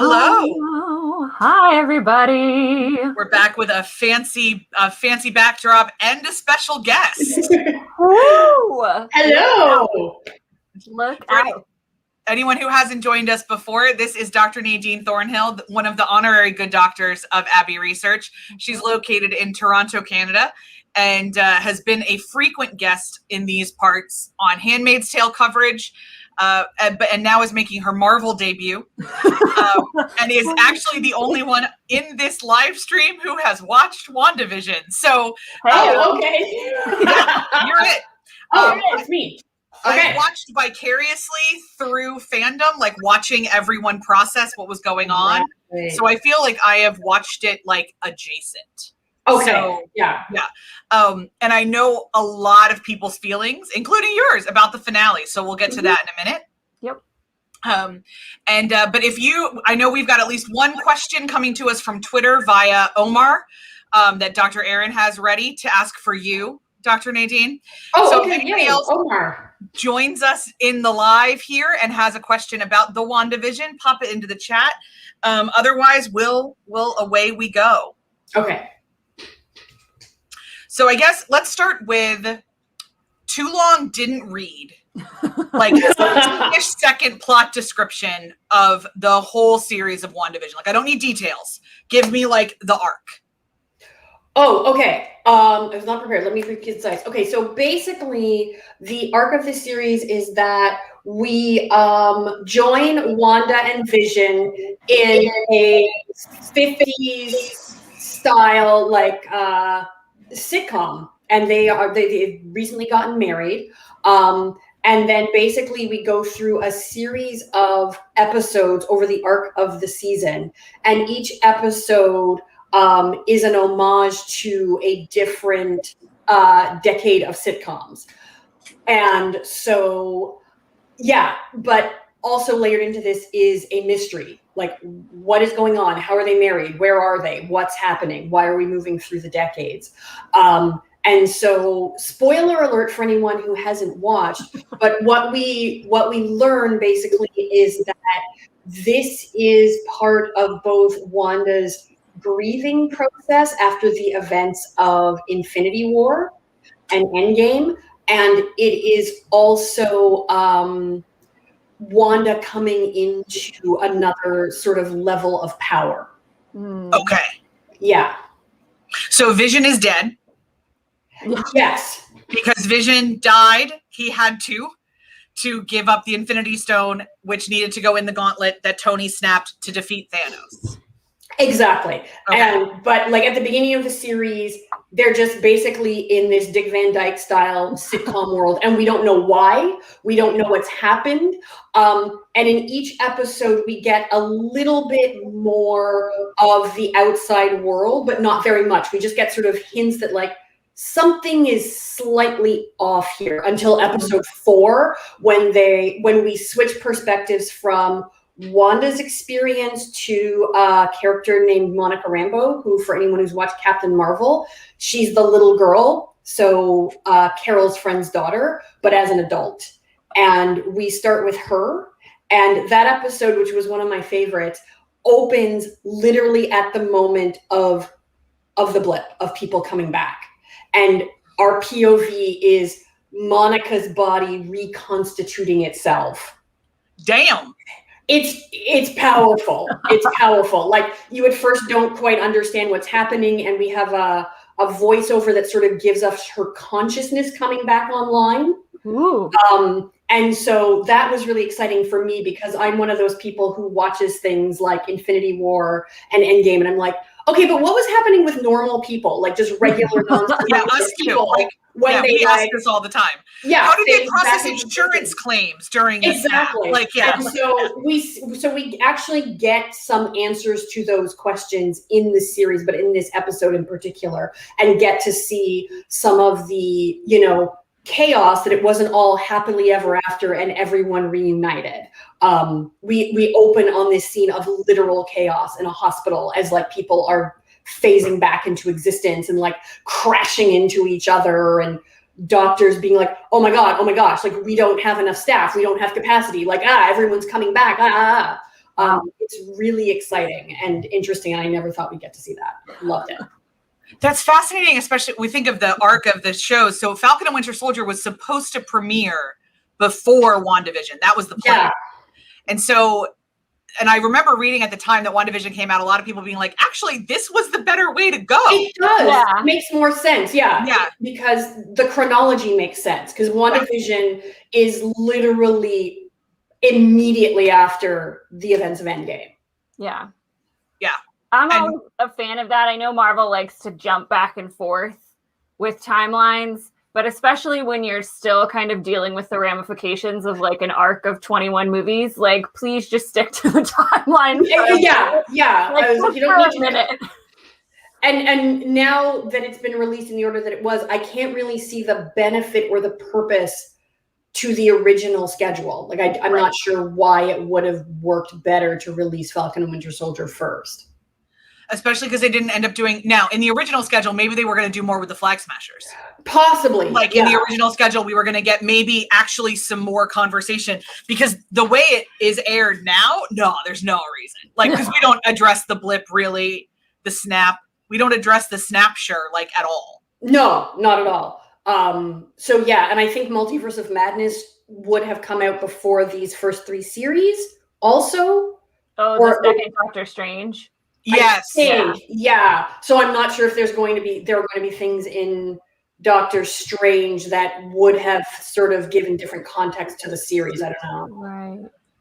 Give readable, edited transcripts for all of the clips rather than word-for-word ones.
Hello. Hi, everybody. We're back with a fancy backdrop and a special guest. Woo! Hello. Look out. Anyone who hasn't joined us before, this is Dr. Nadine Thornhill, one of the honorary good doctors of Abbey Research. She's located in Toronto, Canada, and has been a frequent guest in these parts on Handmaid's Tale coverage, and now is making her Marvel debut, and is actually the only one in this live stream who has watched WandaVision. So, okay. Yeah, you're it. It's me. Okay. I watched vicariously through fandom, like watching everyone process what was going on. Right. So I feel like I have watched it like adjacent. Okay. So, yeah. And I know a lot of people's feelings, including yours, about the finale. So we'll get to that in a minute. Yep. But I know we've got at least one question coming to us from Twitter via Omar, that Dr. Aaron has ready to ask for you, Dr. Nadine. So if anybody else Omar joins us in the live here and has a question about the WandaVision, pop it into the chat. Otherwise, we'll away we go. Okay. So I guess let's start with too long didn't read. Like a second plot description of the whole series of WandaVision. Like I don't need details. Give me like the arc. Oh, okay. I was not prepared. Let me be concise. Okay, so basically the arc of this series is that we join Wanda and Vision in a 50s style like sitcom, and they've recently gotten married. And then basically we go through a series of episodes over the arc of the season, and each episode is an homage to a different decade of sitcoms. And so, yeah, but also layered into this is a mystery. Like, what is going on? How are they married? Where are they? What's happening? Why are we moving through the decades? And so, spoiler alert for anyone who hasn't watched, but what we learn basically is that this is part of both Wanda's grieving process after the events of Infinity War and Endgame, and it is also Wanda coming into another sort of level of power. Okay. Yeah. So Vision is dead. Yes. Because Vision died, he had to give up the Infinity Stone, which needed to go in the gauntlet that Tony snapped to defeat Thanos. Exactly. Okay. But like at the beginning of the series, they're just basically in this Dick Van Dyke style sitcom world, and we don't know why. We don't know what's happened. And in each episode, we get a little bit more of the outside world, but not very much. We just get sort of hints that like something is slightly off here until episode 4, when we switch perspectives from Wanda's experience to a character named Monica Rambeau, who, for anyone who's watched Captain Marvel, she's the little girl, so Carol's friend's daughter, but as an adult. And we start with her, and that episode, which was one of my favorites, opens literally at the moment of the blip, of people coming back. And our POV is Monica's body reconstituting itself. Damn. It's powerful. It's powerful. Like, you at first don't quite understand what's happening, and we have a voiceover that sort of gives us her consciousness coming back online. Ooh. And so that was really exciting for me, because I'm one of those people who watches things like Infinity War and Endgame, and I'm like, okay, but what was happening with normal people, like just regular Yeah, us too. Like, when they we ask this all the time. Yeah, how did they process insurance claims during this? Exactly. Like, yeah. And so we actually get some answers to those questions in the series, but in this episode in particular, and get to see some of the, chaos, that it wasn't all happily ever after and everyone reunited. We open on this scene of literal chaos in a hospital, as like people are phasing back into existence and like crashing into each other, and doctors being like, oh my gosh, like we don't have enough staff, we don't have capacity, like everyone's coming back. It's really exciting and interesting, and I never thought we'd get to see that. Loved it. That's fascinating, especially we think of the arc of the show. So Falcon and Winter Soldier was supposed to premiere before WandaVision. That was the plan. Yeah. And so, and I remember reading at the time that WandaVision came out, a lot of people being like, actually, this was the better way to go. It does. Yeah. It makes more sense. Yeah. Yeah. Because the chronology makes sense. Because WandaVision is literally immediately after the events of Endgame. Yeah. Yeah. I'm always a fan of that. I know Marvel likes to jump back and forth with timelines, but especially when you're still kind of dealing with the ramifications of like an arc of 21 movies, like please just stick to the timeline. Yeah. Like, I was like, you for don't a need to. minute. And now that it's been released in the order that it was, I can't really see the benefit or the purpose to the original schedule. Like I'm not sure why it would have worked better to release Falcon and Winter Soldier first. Especially because they didn't end up doing, now in the original schedule, maybe they were going to do more with the Flag Smashers. Possibly. Like in the original schedule, we were going to get maybe actually some more conversation, because the way it is aired now, no, there's no reason. Like, because we don't address the blip really, the snap. We don't address the snapshot like at all. No, not at all. So yeah, and I think Multiverse of Madness would have come out before these first 3 series also. Oh, the second Doctor Strange. Yes. Yeah. So I'm not sure if there are going to be things in Doctor Strange that would have sort of given different context to the series. I don't know. Right.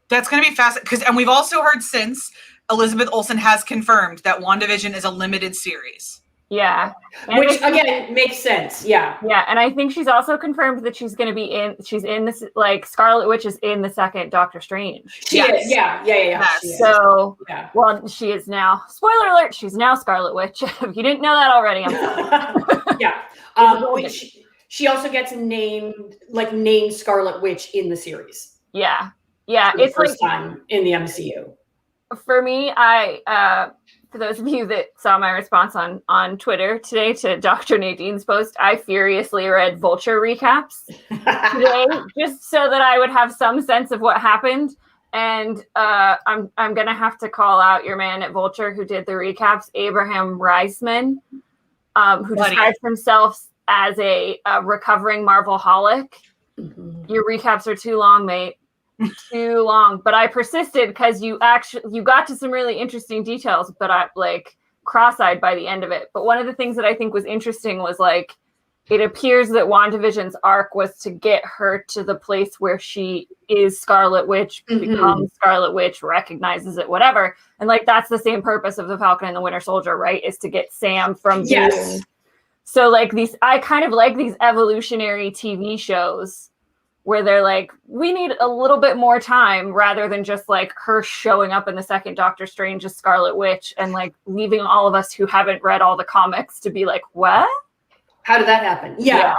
That's going to be fascinating. And we've also heard since Elizabeth Olsen has confirmed that WandaVision is a limited series. Yeah. And which again makes sense. Yeah. Yeah. And I think she's also confirmed that she's going to be she's in this, like Scarlet Witch is in the second Doctor Strange. She is. Yeah. Yes. She is. So, yeah. Well, she is now, spoiler alert, she's now Scarlet Witch. If you didn't know that already, I'm sorry. Yeah. She also gets named Scarlet Witch in the series. Yeah. Yeah. It's the first time in the MCU. For me, for those of you that saw my response on Twitter today to Dr. Nadine's post, I furiously read Vulture recaps today just so that I would have some sense of what happened. And I'm gonna have to call out your man at Vulture who did the recaps, Abraham Reisman, who describes himself as a recovering Marvel-holic. Mm-hmm. Your recaps are too long, mate. Too long, but I persisted because you got to some really interesting details, but I like cross-eyed by the end of it. But one of the things that I think was interesting was like it appears that WandaVision's arc was to get her to the place where she is Scarlet Witch, becomes Scarlet Witch, recognizes it, whatever. And like that's the same purpose of the Falcon and the Winter Soldier, right? Is to get Sam from being. So like I kind of like these evolutionary TV shows where they're like, we need a little bit more time rather than just like her showing up in the second Doctor Strange as Scarlet Witch and like leaving all of us who haven't read all the comics to be like, what? How did that happen? Yeah.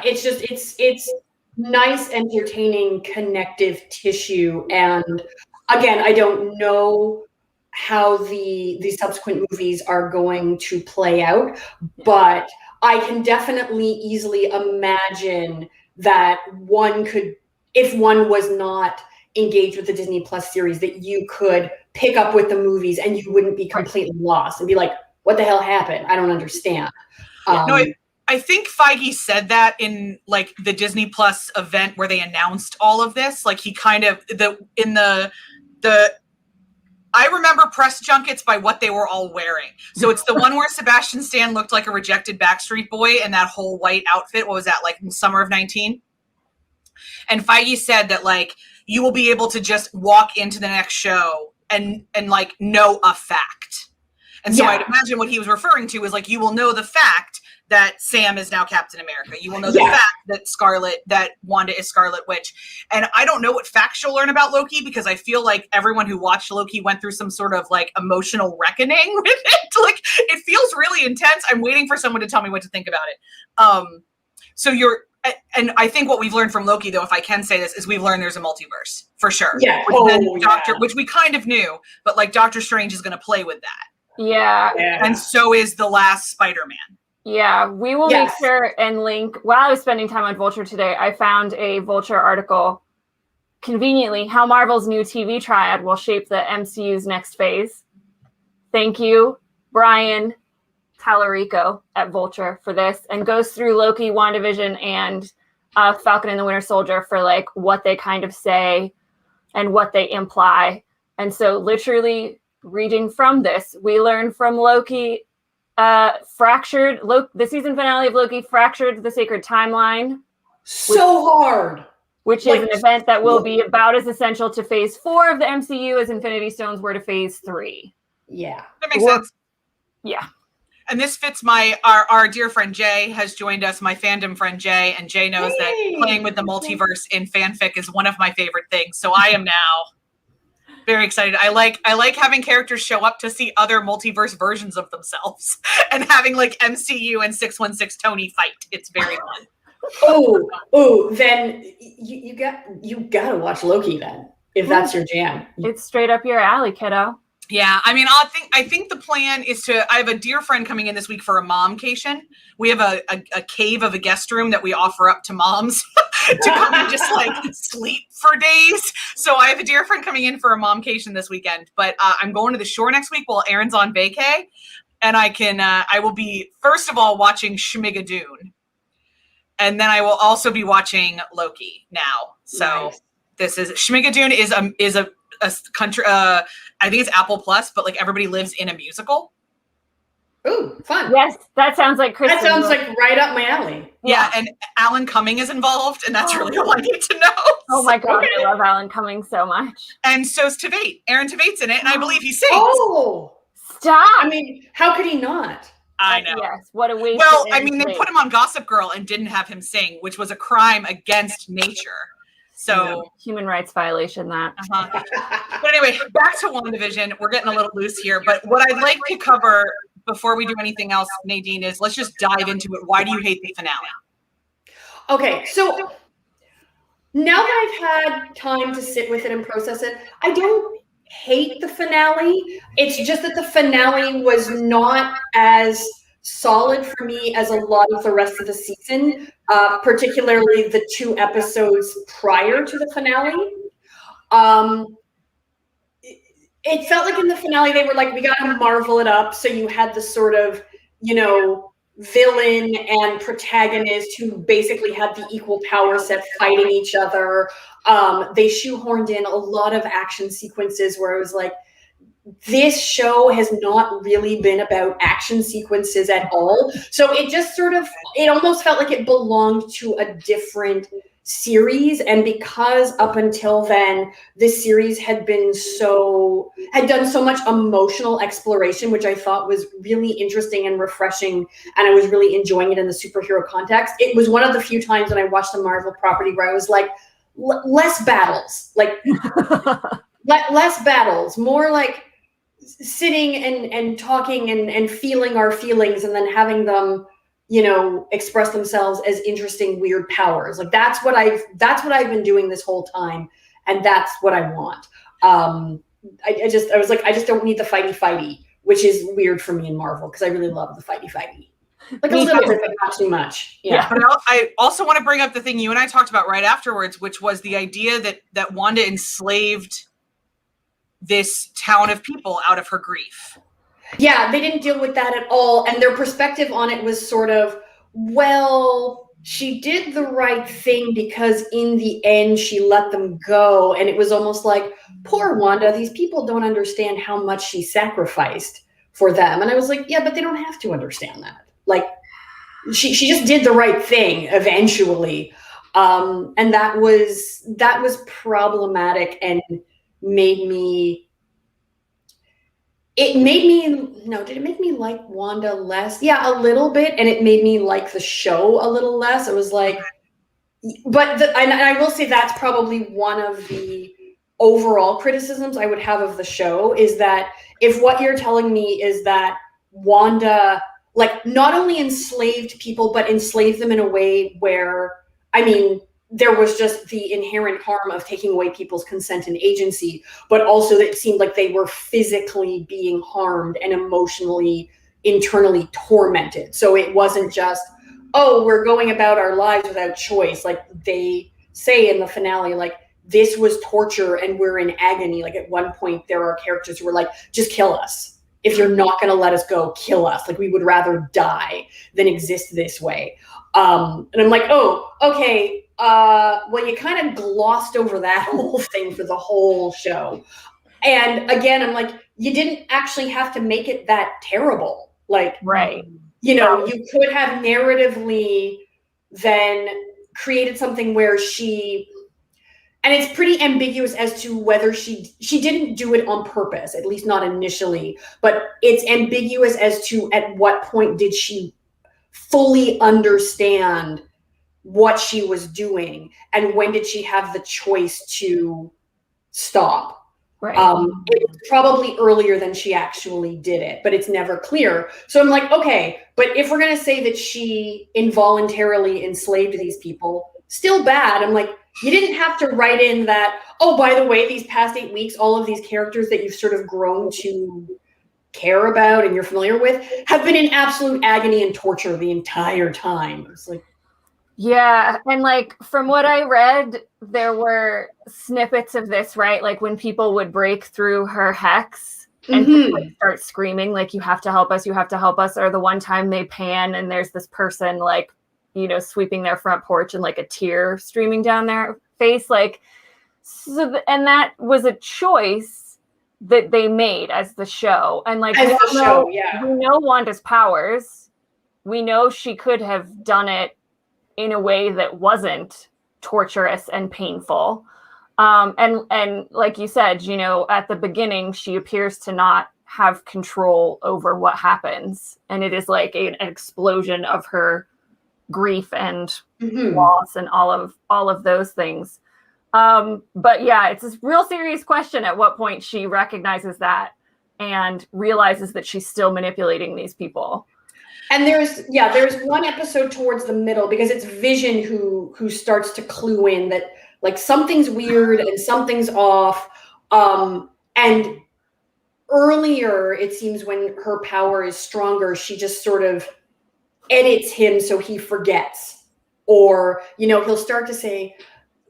It's just, it's nice, entertaining, connective tissue. And again, I don't know how the subsequent movies are going to play out, but I can definitely easily imagine that one could, if one was not engaged with the Disney Plus series, that you could pick up with the movies and you wouldn't be completely lost and be like, what the hell happened? I don't understand. I think Feige said that in like the Disney Plus event where they announced all of this. Like he kind of I remember press junkets by what they were all wearing. So it's the one where Sebastian Stan looked like a rejected Backstreet Boy in that whole white outfit. What was that, like in summer of 19? And Feige said that like you will be able to just walk into the next show and like know a fact. And so I'd imagine what he was referring to is like you will know the fact that Sam is now Captain America. You will know the fact that Wanda is Scarlet Witch. And I don't know what facts you'll learn about Loki because I feel like everyone who watched Loki went through some sort of like emotional reckoning with it. Like it feels really intense. I'm waiting for someone to tell me what to think about it. And I think what we've learned from Loki, though, if I can say this, is we've learned there's a multiverse for sure. Yeah. Which we kind of knew, but like Doctor Strange is going to play with that. Yeah. And so is the last Spider-Man. Yeah, we will make sure and link. While I was spending time on Vulture today, I found a Vulture article conveniently, how Marvel's new TV triad will shape the MCU's next phase. Thank you, Brian Tallarico at Vulture for this, and goes through Loki, WandaVision, and Falcon and the Winter Soldier for like what they kind of say and what they imply. And so literally reading from this, we learn from Loki, the season finale of Loki fractured the sacred timeline. Hard. Which is an event that will be about as essential to phase 4 of the MCU as Infinity Stones were to phase 3. Yeah. That makes sense. Yeah. And this fits our dear friend Jay has joined us, my fandom friend Jay, and Jay knows that playing with the multiverse in fanfic is one of my favorite things. So I am now very excited. I like having characters show up to see other multiverse versions of themselves and having like MCU and 616 Tony fight. It's very fun. Then you gotta watch Loki then, if that's your jam. It's straight up your alley, kiddo. Yeah, I mean, I think the plan is I have a dear friend coming in this week for a momcation. We have a cave of a guest room that we offer up to moms to come and just like sleep for days. So I have a dear friend coming in for a momcation this weekend, but I'm going to the shore next week while Aaron's on vacay. And I will be, first of all, watching Schmigadoon. And then I will also be watching Loki now. So This is, Schmigadoon is a country, I think it's Apple Plus, but like everybody lives in a musical. Ooh, fun. Yes, that sounds like Kristen. That sounds like right up my alley. Yeah, and Alan Cumming is involved, and that's really all I need to know. Oh my God, I love Alan Cumming so much. And so's Tveit. Aaron Tveit's in it, and I believe he sings. Oh! Stop! I mean, how could he not? I know. Yes, what a waste. Well, I mean, they put him on Gossip Girl and didn't have him sing, which was a crime against nature. So human rights violation that. But anyway, back to WandaVision. We're getting a little loose here, but what I'd like to cover before we do anything else, Nadine, is let's just dive into it. Why do you hate the finale? Okay, so now that I've had time to sit with it and process it, I don't hate the finale. It's just that the finale was not as solid for me as a lot of the rest of the season, particularly the 2 episodes prior to the finale. It felt like in the finale, they were like, we got to Marvel it up. So you had the sort of, villain and protagonist who basically had the equal power set fighting each other. They shoehorned in a lot of action sequences where it was like, this show has not really been about action sequences at all. So it just it almost felt like it belonged to a different series. And because up until then, this series had done so much emotional exploration, which I thought was really interesting and refreshing. And I was really enjoying it in the superhero context. It was one of the few times when I watched a Marvel property where I was like, less battles, less battles, more like sitting and talking and feeling our feelings and then having them, express themselves as interesting, weird powers. Like that's what I've been doing this whole time. And that's what I want. I just don't need the fighty, which is weird for me in Marvel because I really love the fighty. Like a little bit, but not too much. Yeah. But I also want to bring up the thing you and I talked about right afterwards, which was the idea that Wanda enslaved this town of people out of her grief. Yeah, they didn't deal with that at all. And their perspective on it was sort of, well, she did the right thing because in the end she let them go. And it was almost like, poor Wanda, these people don't understand how much she sacrificed for them. And I was like, yeah, but they don't have to understand that. Like she just did the right thing eventually. And that was problematic and did it make me like Wanda less? Yeah, a little bit. And it made me like the show a little less. It was like, and I will say that's probably one of the overall criticisms I would have of the show is that if what you're telling me is that Wanda, like, not only enslaved people, but enslaved them in a way where, there was just the inherent harm of taking away people's consent and agency, but also it seemed like they were physically being harmed and emotionally, internally tormented. So it wasn't just, oh, we're going about our lives without choice. Like they say in the finale, like this was torture and we're in agony. Like at one point there are characters who were like, just kill us. If you're not going to let us go, kill us. Like we would rather die than exist this way. And I'm like, oh, okay. Well, you kind of glossed over that whole thing for the whole show. And again, I'm like, you didn't actually have to make it that terrible. Like, right. You know, you could have narratively then created something where she, and it's pretty ambiguous as to whether she didn't do it on purpose, at least not initially, but it's ambiguous as to at what point did she fully understand what she was doing and when did she have the choice to stop. Right. It was probably earlier than she actually did it, but it's never clear. So I'm like, okay, but if we're going to say that she involuntarily enslaved these people, still bad. I'm like, you didn't have to write in that, oh, by the way, these past 8 weeks, all of these characters that you've sort of grown to care about and you're familiar with have been in absolute agony and torture the entire time. It's like, yeah, and like from what I read, there were snippets of this, right? Like when people would break through her hex and like start screaming, like, you have to help us, you have to help us. Or the one time they pan and there's this person like, you know, sweeping their front porch and like a tear streaming down their face. Like, so, and that was a choice that they made as the show. And like, as the show, we know Wanda's powers. We know she could have done it in a way that wasn't torturous and painful. And like you said, you know, at the beginning, she appears to not have control over what happens. And it is like an explosion of her grief and loss and all of those things. But yeah, it's a real serious question at what point she recognizes that and realizes that she's still manipulating these people. And there's one episode towards the middle because it's Vision who starts to clue in that like something's weird and something's off. And earlier, it seems when her power is stronger, she just sort of edits him so he forgets. Or, you know, he'll start to say,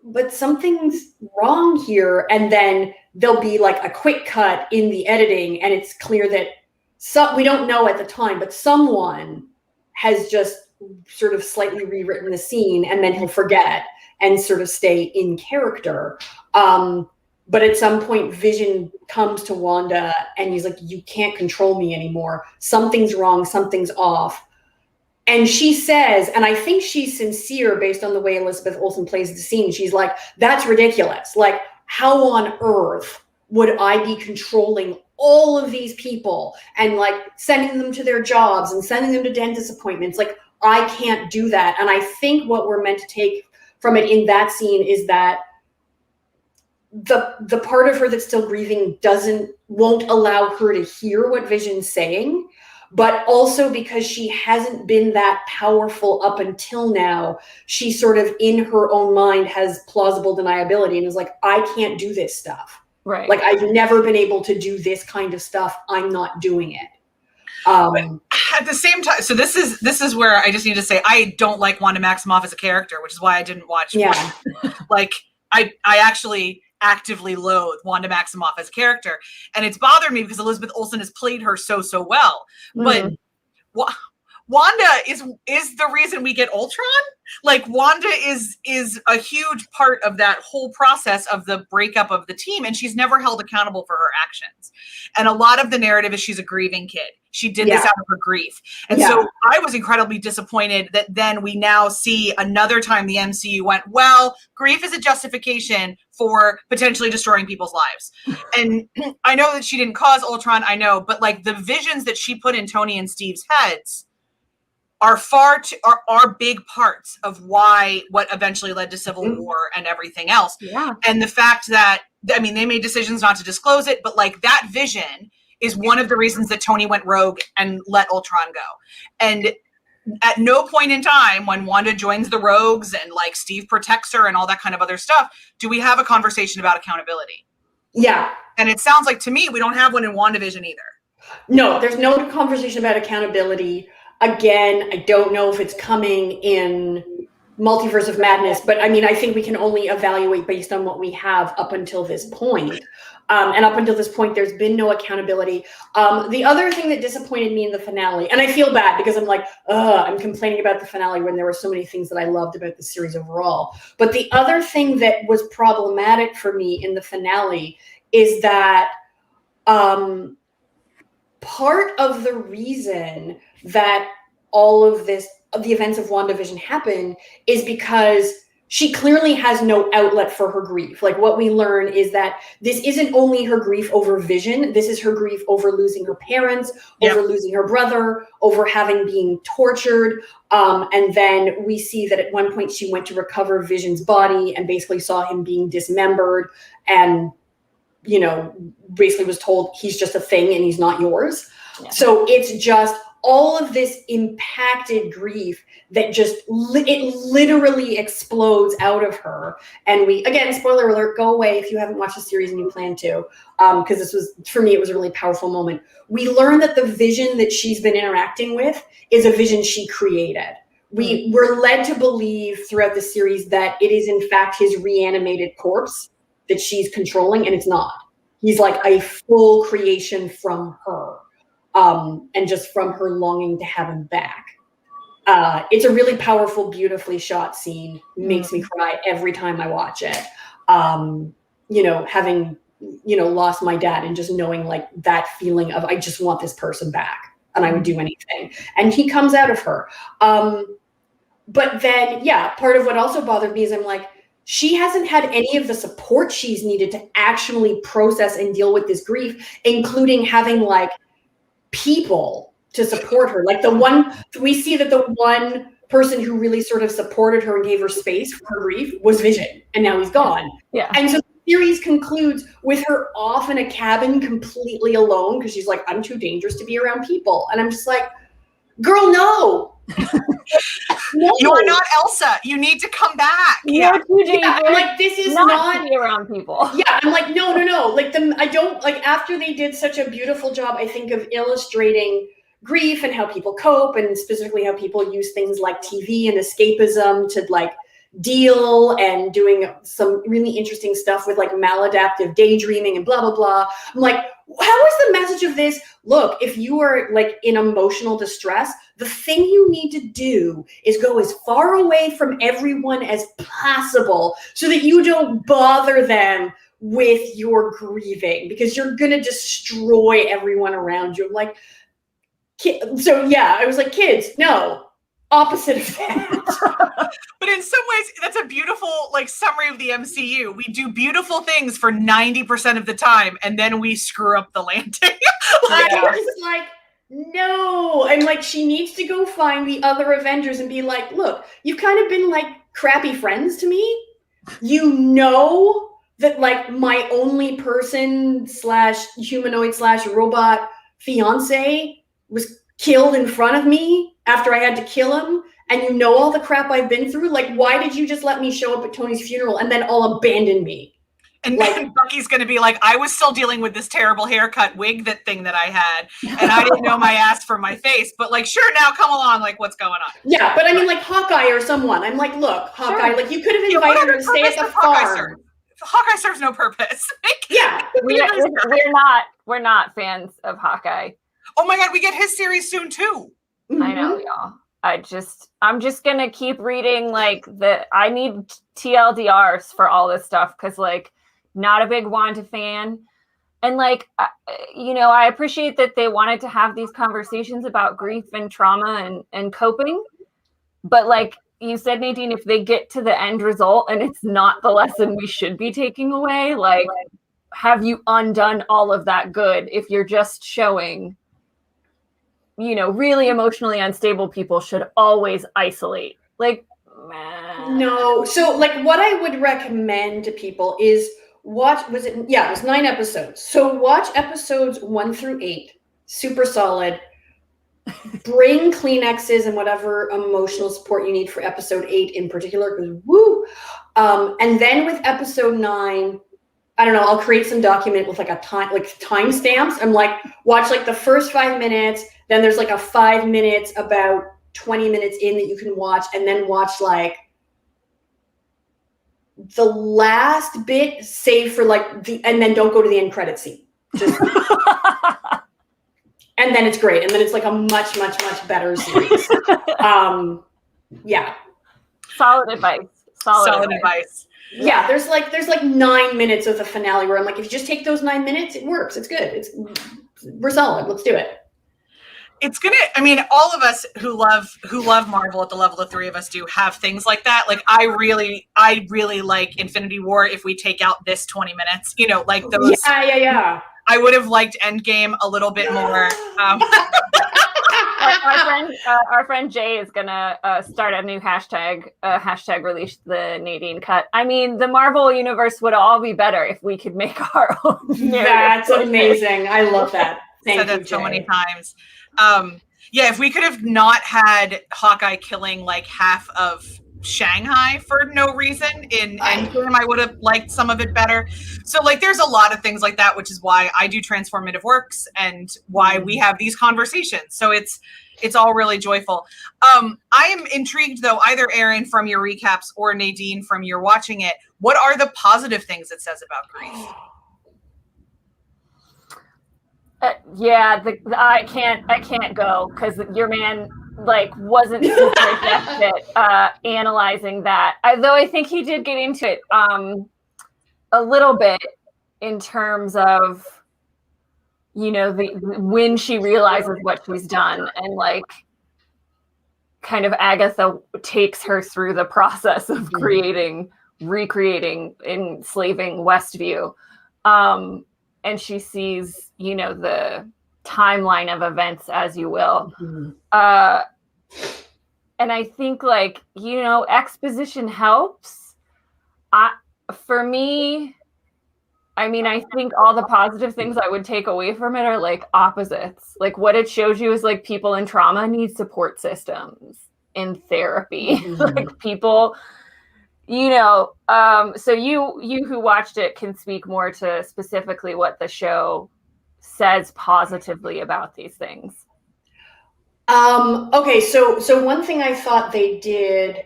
but something's wrong here. And then there'll be like a quick cut in the editing and it's clear that we don't know at the time, but someone has just sort of slightly rewritten the scene and then he'll forget and sort of stay in character. But at some point, Vision comes to Wanda and he's like, you can't control me anymore. Something's wrong. Something's off. And she says, and I think she's sincere based on the way Elizabeth Olsen plays the scene. She's like, that's ridiculous. Like, how on earth would I be controlling all of these people and like sending them to their jobs and sending them to dentist appointments? Like, I can't do that. And I think what we're meant to take from it in that scene is that the part of her that's still grieving won't allow her to hear what Vision's saying, but also because she hasn't been that powerful up until now, she sort of in her own mind has plausible deniability and is like, I can't do this stuff. Right. Like, I've never been able to do this kind of stuff. I'm not doing it. At the same time, so this is where I just need to say I don't like Wanda Maximoff as a character, which is why I didn't watch. Yeah. Like I actually actively loathe Wanda Maximoff as a character, and it's bothered me because Elizabeth Olsen has played her so well. But Wanda is the reason we get Ultron. Like, Wanda is a huge part of that whole process of the breakup of the team, and she's never held accountable for her actions. And a lot of the narrative is she's a grieving kid. She did this out of her grief. And so I was incredibly disappointed that then we now see another time the MCU went, well, grief is a justification for potentially destroying people's lives. And I know that she didn't cause Ultron, I know, but like the visions that she put in Tony and Steve's heads are big parts of what eventually led to Civil War and everything else. Yeah. And the fact that, I mean, they made decisions not to disclose it, but like that vision is one of the reasons that Tony went rogue and let Ultron go. And at no point in time when Wanda joins the Rogues and like Steve protects her and all that kind of other stuff, do we have a conversation about accountability? Yeah. And it sounds like to me, we don't have one in WandaVision either. No, there's no conversation about accountability. Again, I don't know if it's coming in multiverse of madness, but I mean, I think we can only evaluate based on what we have up until this point. And up until this point, there's been no accountability. The other thing that disappointed me in the finale, and I feel bad because I'm like, I'm complaining about the finale when there were so many things that I loved about the series overall. But the other thing that was problematic for me in the finale is that part of the reason that all of this, the events of WandaVision happen, is because she clearly has no outlet for her grief. Like, what we learn is that this isn't only her grief over Vision, this is her grief over losing her parents, over losing her brother, over having been tortured. And then we see that at one point she went to recover Vision's body and basically saw him being dismembered and, you know, basically was told he's just a thing and he's not yours. Yeah. So it's just all of this impacted grief that just it literally explodes out of her. And we, again, spoiler alert, go away if you haven't watched the series and you plan to, because this was, for me, it was a really powerful moment. We learn that the Vision that she's been interacting with is a Vision she created. We were led to believe throughout the series that it is in fact his reanimated corpse that she's controlling, and it's not. He's like a full creation from her. And just from her longing to have him back. It's a really powerful, beautifully shot scene. Makes me cry every time I watch it. You know, having, you know, lost my dad and just knowing like that feeling of, I just want this person back and I would do anything. And he comes out of her. But then, yeah, part of what also bothered me is I'm like, she hasn't had any of the support she's needed to actually process and deal with this grief, including having like people to support her. Like the one, we see that the one person who really sort of supported her and gave her space for her grief was Vision, and now he's gone. Yeah. And so the series concludes with her off in a cabin completely alone because she's like, I'm too dangerous to be around people. And I'm just like, girl, no. No. You are not Elsa. You need to come back. You're too dangerous. Yeah, I'm like, this is not to be around people. Yeah, I'm like, no. Like I don't like, after they did such a beautiful job, I think, of illustrating grief and how people cope, and specifically how people use things like TV and escapism to like deal, and doing some really interesting stuff with like maladaptive daydreaming and blah, blah, blah. I'm like, how is the message of this? Look, if you are like in emotional distress, the thing you need to do is go as far away from everyone as possible so that you don't bother them with your grieving, because you're going to destroy everyone around you. I'm like, so yeah, I was like, kids, no. Opposite of that. But in some ways, that's a beautiful like summary of the MCU. We do beautiful things for 90% of the time, and then we screw up the landing. I was like, no. I'm like, she needs to go find the other Avengers and be like, look, you've kind of been like crappy friends to me. You know that like my only person / humanoid / robot fiance was killed in front of me after I had to kill him, and you know all the crap I've been through. Like, why did you just let me show up at Tony's funeral and then all abandon me? And like, Bucky's going to be like, I was still dealing with this terrible haircut wig thing that I had, and I didn't know my ass from my face. But like, sure, now come along. Like, what's going on? Yeah, but I mean, like Hawkeye or someone. I'm like, look, Hawkeye, like you could have invited her to stay at the farm. Hawkeye serves no purpose. Yeah, we're not fans of Hawkeye. Oh my God, we get his series soon too. I know, y'all. I'm just gonna keep reading I need TLDRs for all this stuff, because like, not a big Wanda fan, and like, I appreciate that they wanted to have these conversations about grief and trauma and coping, but like you said, Nadine, if they get to the end result and it's not the lesson we should be taking away, like, have you undone all of that good if you're just showing, really emotionally unstable people should always isolate? Like, man. No. So like, what I would recommend to people is watch, it was 9 episodes. So watch episodes 1 through 8, super solid. Bring Kleenexes and whatever emotional support you need for episode 8 in particular, because woo. And then with episode 9, I don't know, I'll create some document with like time stamps. I'm like, watch like the first 5 minutes, then there's like a 5 minutes about 20 minutes in that you can watch, and then watch like the last bit, save for like and then don't go to the end credit scene. Just, and then it's great. And then it's like a much, much, much better series. Yeah. Solid advice. Solid advice. Yeah, there's like 9 minutes of the finale where I'm like, if you just take those 9 minutes, it works. It's good. We're solid. Let's do it. It's gonna, I mean, all of us who love Marvel at the level the three of us do have things like that. Like I really like Infinity War if we take out this 20 minutes, you know, like those. Yeah. I would have liked Endgame a little bit more. Our friend Jay is gonna start a new hashtag release the Nadine cut. I mean, the Marvel universe would all be better if we could make our own. That's amazing. I love that. Thank you, Jay. So many times. Yeah, if we could have not had Hawkeye killing like half of Shanghai for no reason in Endgame, I would have liked some of it better. So like there's a lot of things like that, which is why I do transformative works and why we have these conversations. So it's all really joyful. I am intrigued though, either Erin from your recaps or Nadine from your watching it, what are the positive things it says about grief? I can't go because your man like wasn't super adept at analyzing that. Though I think he did get into it a little bit in terms of, you know, when she realizes what she's done and like kind of Agatha takes her through the process of recreating, enslaving Westview. And she sees, you know, the timeline of events, as you will. And I think, like, you know, exposition helps. For me, I mean, I think all the positive things I would take away from it are, like, opposites. Like, what it shows you is, like, people in trauma need support systems in therapy. Like, people... You know, so you who watched it can speak more to specifically what the show says positively about these things. Okay, so one thing I thought they did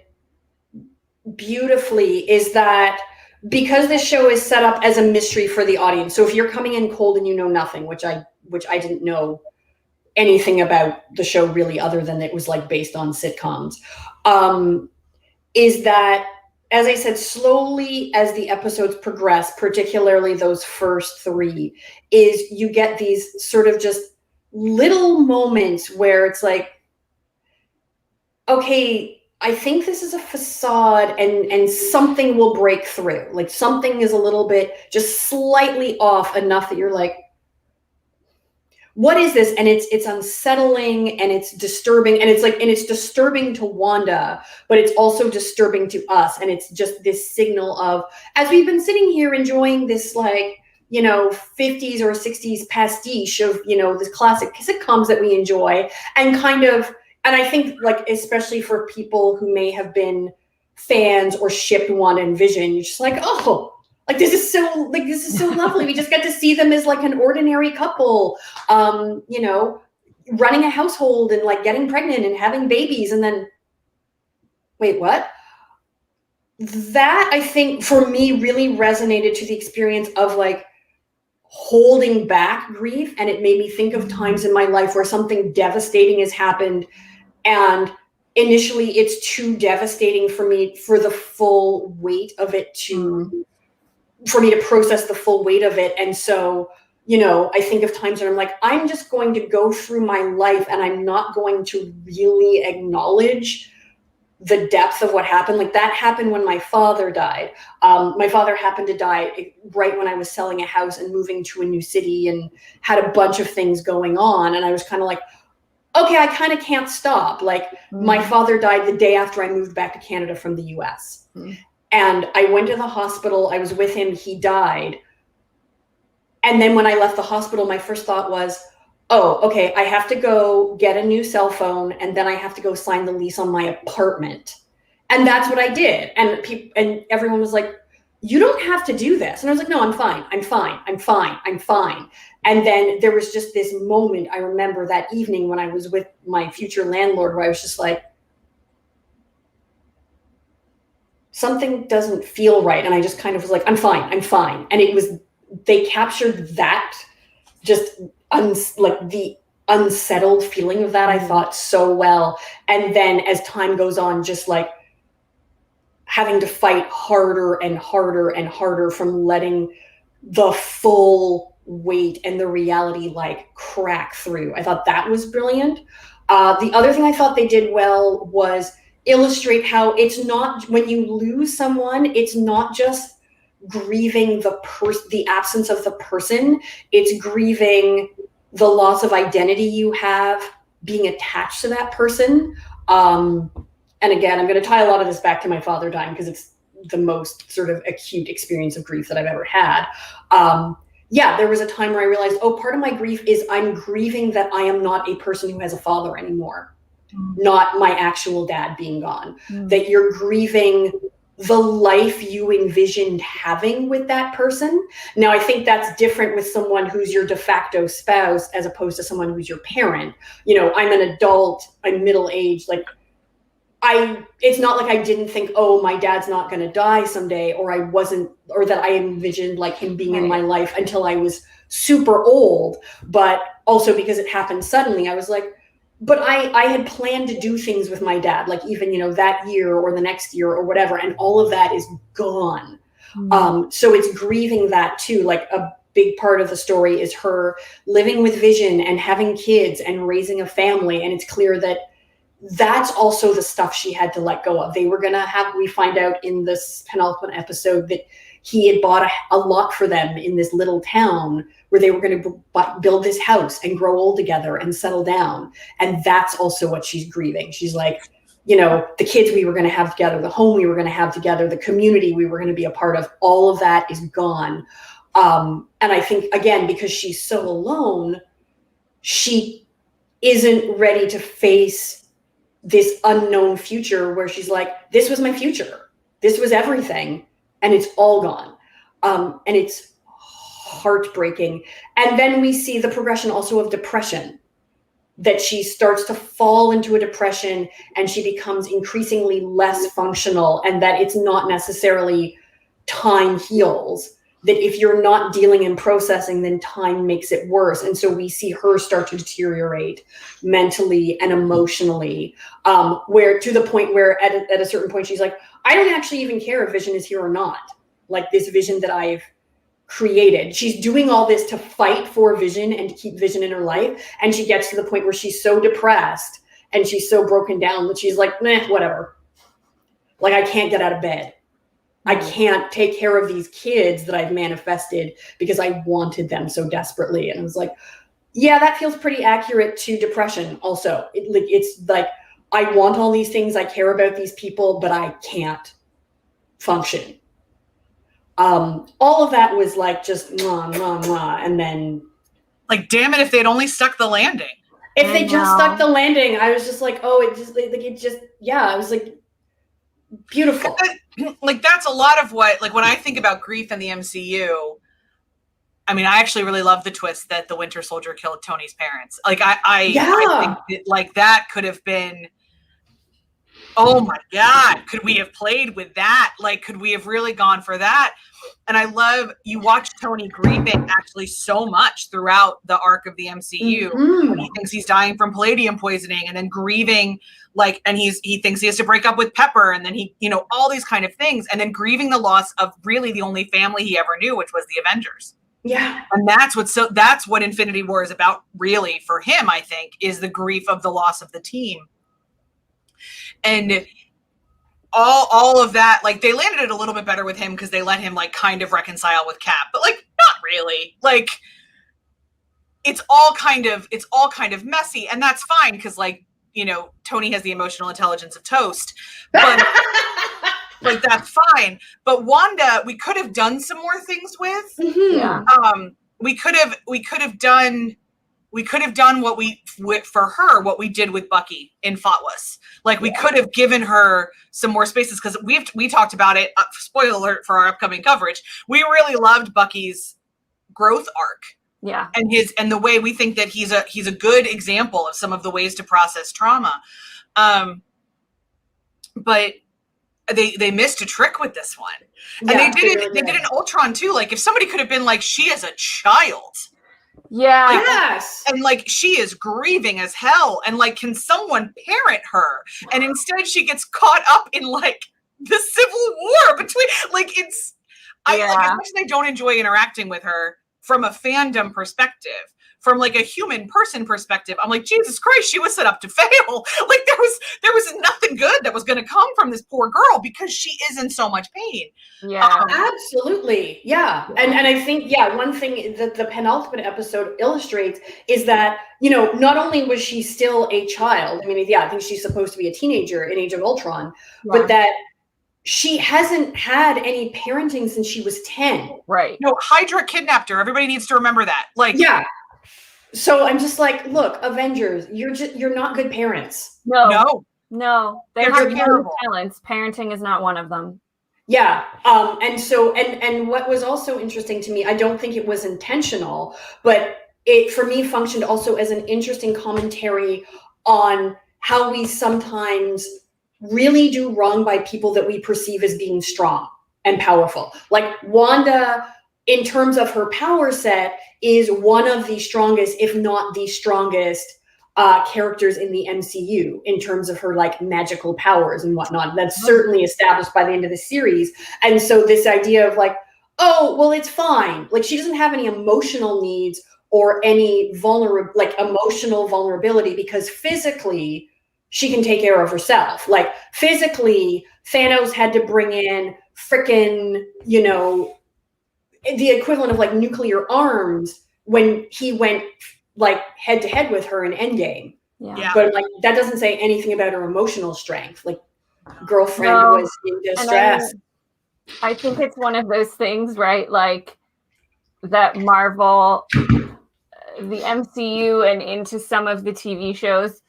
beautifully is that because this show is set up as a mystery for the audience. So if you're coming in cold and you know nothing, which I didn't know anything about the show really, other than it was like based on sitcoms, is that, as I said, slowly as the episodes progress, particularly those first 3, is you get these sort of just little moments where it's like, okay, I think this is a facade and something will break through. Like something is a little bit just slightly off enough that you're like, what is this? And it's unsettling and it's disturbing and it's disturbing to Wanda, but it's also disturbing to us. And it's just this signal of, as we've been sitting here enjoying this, like, you know, 50s or 60s pastiche of, you know, this classic sitcoms that we enjoy, and kind of, and I think, like, especially for people who may have been fans or shipped Wanda and Vision, you're just like, oh, like, this is so lovely. We just get to see them as like an ordinary couple, you know, running a household and like getting pregnant and having babies. And then, wait, what? That, I think, for me, really resonated to the experience of like holding back grief. And it made me think of times in my life where something devastating has happened. And initially it's too devastating for me, for the full weight of it for me to process the full weight of it. And so, you know, I think of times when I'm like, I'm just going to go through my life and I'm not going to really acknowledge the depth of what happened. Like that happened when my father died. My father happened to die right when I was selling a house and moving to a new city and had a bunch of things going on. And I was kind of like, okay, I kind of can't stop. Like my father died the day after I moved back to Canada from the US. And I went to the hospital. I was with him. He died. And then when I left the hospital, my first thought was, oh, okay, I have to go get a new cell phone. And then I have to go sign the lease on my apartment. And that's what I did. And everyone was like, you don't have to do this. And I was like, no, I'm fine. I'm fine. I'm fine. I'm fine. And then there was just this moment. I remember that evening when I was with my future landlord, where I was just like, something doesn't feel right. And I just kind of was like, I'm fine. And they captured that just like the unsettled feeling of that, I thought, so well. And then as time goes on, just like having to fight harder and harder and harder from letting the full weight and the reality like crack through. I thought that was brilliant. The other thing I thought they did well was illustrate how it's not, when you lose someone, it's not just grieving the absence of the person, it's grieving the loss of identity you have being attached to that person. And again, I'm going to tie a lot of this back to my father dying because it's the most sort of acute experience of grief that I've ever had. Yeah, there was a time where I realized, oh, part of my grief is I'm grieving that I am not a person who has a father anymore, not my actual dad being gone, that you're grieving the life you envisioned having with that person. Now, I think that's different with someone who's your de facto spouse as opposed to someone who's your parent. You know, I'm an adult, I'm middle-aged, like it's not like I didn't think, oh, my dad's not going to die someday, or that I envisioned like him being in my life until I was super old. But also because it happened suddenly, I was like, but I had planned to do things with my dad, like even, you know, that year or the next year or whatever. And all of that is gone. So it's grieving that too. Like a big part of the story is her living with Vision and having kids and raising a family. And it's clear that that's also the stuff she had to let go of. They were going to we find out in this penultimate episode that he had bought a lot for them in this little town where they were going to build this house and grow old together and settle down. And that's also what she's grieving. She's like, you know, the kids we were going to have together, the home we were going to have together, the community we were going to be a part of, all of that is gone. And I think, again, because she's so alone, she isn't ready to face this unknown future where she's like, this was my future. This was everything. And it's all gone. And it's heartbreaking. And then we see the progression also of depression, that she starts to fall into a depression and she becomes increasingly less functional, and that it's not necessarily time heals, that if you're not dealing and processing, then time makes it worse. And so we see her start to deteriorate mentally and emotionally, where to the point where at a certain point, she's like, I don't actually even care if Vision is here or not. Like this Vision that I've created. She's doing all this to fight for Vision and to keep Vision in her life. And she gets to the point where she's so depressed and she's so broken down that she's like, meh, whatever. Like I can't get out of bed. I can't take care of these kids that I've manifested because I wanted them so desperately. And I was like, yeah, that feels pretty accurate to depression also. It's like, I want all these things. I care about these people, but I can't function. All of that was like just mwah, mwah, mwah. And then like, damn it, if they'd only stuck the landing. If they just stuck the landing, I was just like, oh, I was like, beautiful. Like that's a lot of what, like when I think about grief in the MCU, I mean, I actually really love the twist that the Winter Soldier killed Tony's parents. Like I think that, like that could have been, oh my God, could we have played with that? Like, could we have really gone for that? And I love, you watch Tony grieving actually so much throughout the arc of the MCU. When he thinks he's dying from palladium poisoning and then grieving, like, and he thinks he has to break up with Pepper, and then he, you know, all these kind of things. And then grieving the loss of really the only family he ever knew, which was the Avengers. Yeah. And that's what Infinity War is about, really, for him, I think, is the grief of the loss of the team. And all of that, like they landed it a little bit better with him because they let him like kind of reconcile with Cap, but like not really. Like it's all kind of messy, and that's fine because, like, you know, Tony has the emotional intelligence of toast, but like that's fine. But Wanda, we could have done some more things with. Yeah. We could have done what we did with Bucky in Thoughtless. Like we could have given her some more spaces, because we talked about it. Spoiler alert for our upcoming coverage. We really loved Bucky's growth arc. Yeah. And the way we think that he's a good example of some of the ways to process trauma. But they missed a trick with this one. And Yeah, they did an Ultron too. Like if somebody could have been like, she is a child. Yeah. Like, Yes. and like she is grieving as hell. And like, can someone parent her? And instead she gets caught up in like the Civil War between like it's like as much as I don't enjoy interacting with her from a fandom perspective, from like a human person perspective, I'm like, Jesus Christ, she was set up to fail. Like there was nothing good that was going to come from this poor girl because she is in so much pain. Yeah. Absolutely. Yeah. And I think, one thing that the penultimate episode illustrates is that, not only was she still a child, I mean, I think she's supposed to be a teenager in Age of Ultron, but that she hasn't had any parenting since she was 10. Right. No, Hydra kidnapped her. Everybody needs to remember that. Like, yeah. So I'm just like, look, Avengers, you're not good parents. No. They They're have terrible. talents. Parenting is not one of them. Yeah. And so, and what was also interesting to me, I don't think it was intentional, but it for me functioned also as an interesting commentary on how we sometimes really do wrong by people that we perceive as being strong and powerful. Like Wanda, in terms of her power set, is one of the strongest, if not the strongest, characters in the MCU in terms of her like magical powers and whatnot. That's certainly established by the end of the series. And so this idea of like, oh, well, it's fine. Like she doesn't have any emotional needs or any emotional vulnerability because physically she can take care of herself. Like physically, Thanos had to bring in frickin', the equivalent of like nuclear arms when he went like head to head with her in Endgame. Yeah. But like that doesn't say anything about her emotional strength. Like girlfriend was in distress. I think it's one of those things, right? Like that Marvel, the MCU and into some of the TV shows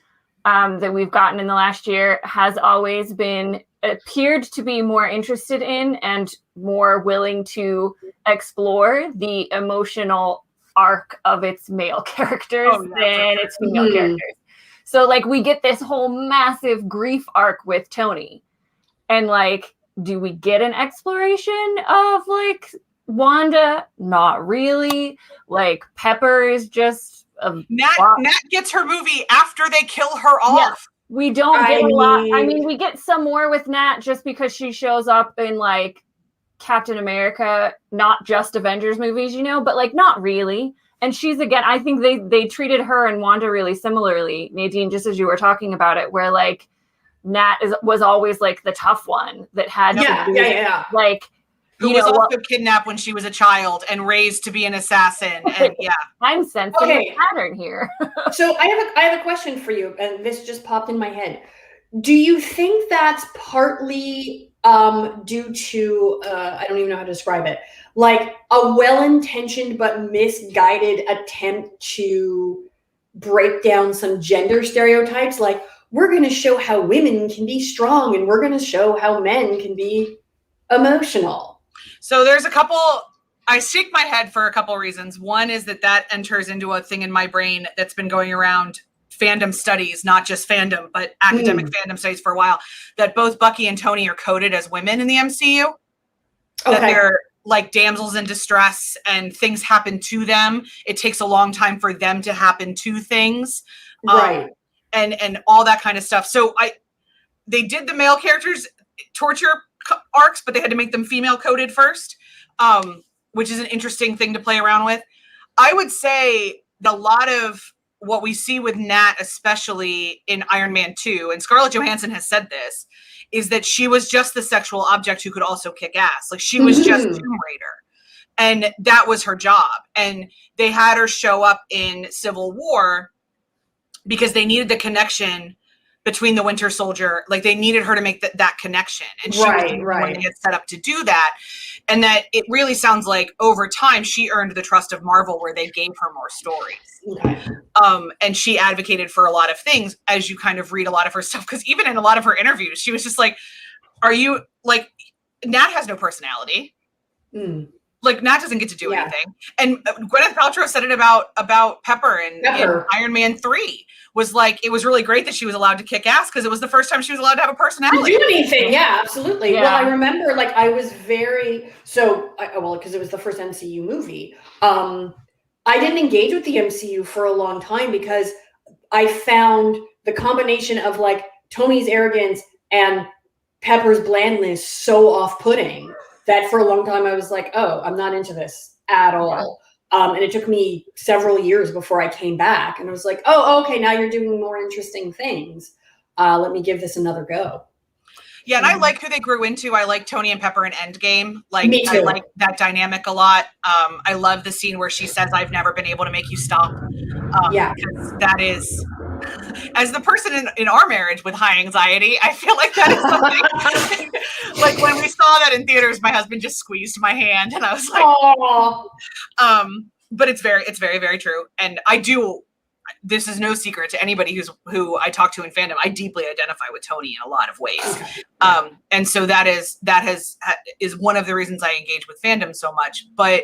that we've gotten in the last year has always appeared to be more interested in and more willing to explore the emotional arc of its male characters than its female characters. So like we get this whole massive grief arc with Tony. And like, do we get an exploration of like Wanda? Not really. Like Pepper is just Nat gets her movie after they kill her off. Yeah, we don't get a lot. I mean, we get some more with Nat just because she shows up in like Captain America, not just Avengers movies, but like not really. And she's again, I think they treated her and Wanda really similarly, Nadine, just as you were talking about it, where like Nat was always like the tough one that had like who was also kidnapped when she was a child and raised to be an assassin. And I'm sensing a pattern here. So I have a question for you, and this just popped in my head. Do you think that's partly due to I don't even know how to describe it, like a well-intentioned but misguided attempt to break down some gender stereotypes? Like we're going to show how women can be strong, and we're going to show how men can be emotional. So there's I shake my head for a couple reasons. One is that enters into a thing in my brain that's been going around fandom studies, not just fandom, but academic fandom studies for a while, that both Bucky and Tony are coded as women in the MCU. That they're like damsels in distress and things happen to them. It takes a long time for them to happen to things. Right. And all that kind of stuff. So they did the male characters torture arcs, but they had to make them female coded first, which is an interesting thing to play around with. I would say a lot of what we see with Nat, especially in Iron Man 2, and Scarlett Johansson has said this, is that she was just the sexual object who could also kick ass. Like she was just Tomb Raider. And that was her job. And they had her show up in Civil War because they needed the connection between the Winter Soldier. Like they needed her to make that connection. And she was the one to get set up to do that. And that it really sounds like over time, she earned the trust of Marvel where they gave her more stories. Okay. And she advocated for a lot of things as you kind of read a lot of her stuff. Because even in a lot of her interviews, she was just like, are you like, Nat has no personality. Like Nat doesn't get to do Yeah. anything. And Gwyneth Paltrow said it about Pepper in Iron Man 3. Was like, it was really great that she was allowed to kick ass because it was the first time she was allowed to have a personality. To do anything, yeah, absolutely. Yeah. Well, I remember, like, I was very because it was the first MCU movie. I didn't engage with the MCU for a long time because I found the combination of like Tony's arrogance and Pepper's blandness so off-putting that for a long time I was like, oh, I'm not into this at all. And it took me several years before I came back, and I was like, oh, okay, now you're doing more interesting things. Let me give this another go. Yeah, and I like who they grew into. I like Tony and Pepper in Endgame. Like, Me too. I like that dynamic a lot. I love the scene where she says, "I've never been able to make you stop." Because that is, as the person in our marriage with high anxiety, I feel like that is something. Like when we saw that in theaters, my husband just squeezed my hand, and I was like, "Aww." But it's very, very true. And I do. This is no secret to anybody who I talk to in fandom. I deeply identify with Tony in a lot of ways, and so that is one of the reasons I engage with fandom so much. But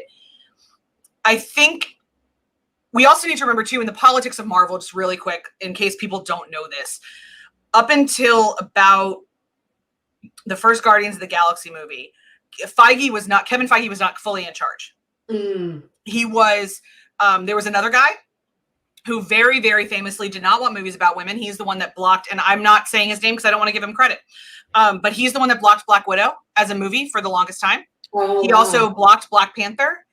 I think we also need to remember too, in the politics of Marvel, just really quick, in case people don't know this, up until about the first Guardians of the Galaxy movie, Kevin Feige was not fully in charge. He was. There was another guy who very, very famously did not want movies about women. He's the one that blocked, and I'm not saying his name because I don't want to give him credit, but he's the one that blocked Black Widow as a movie for the longest time. He also blocked Black Panther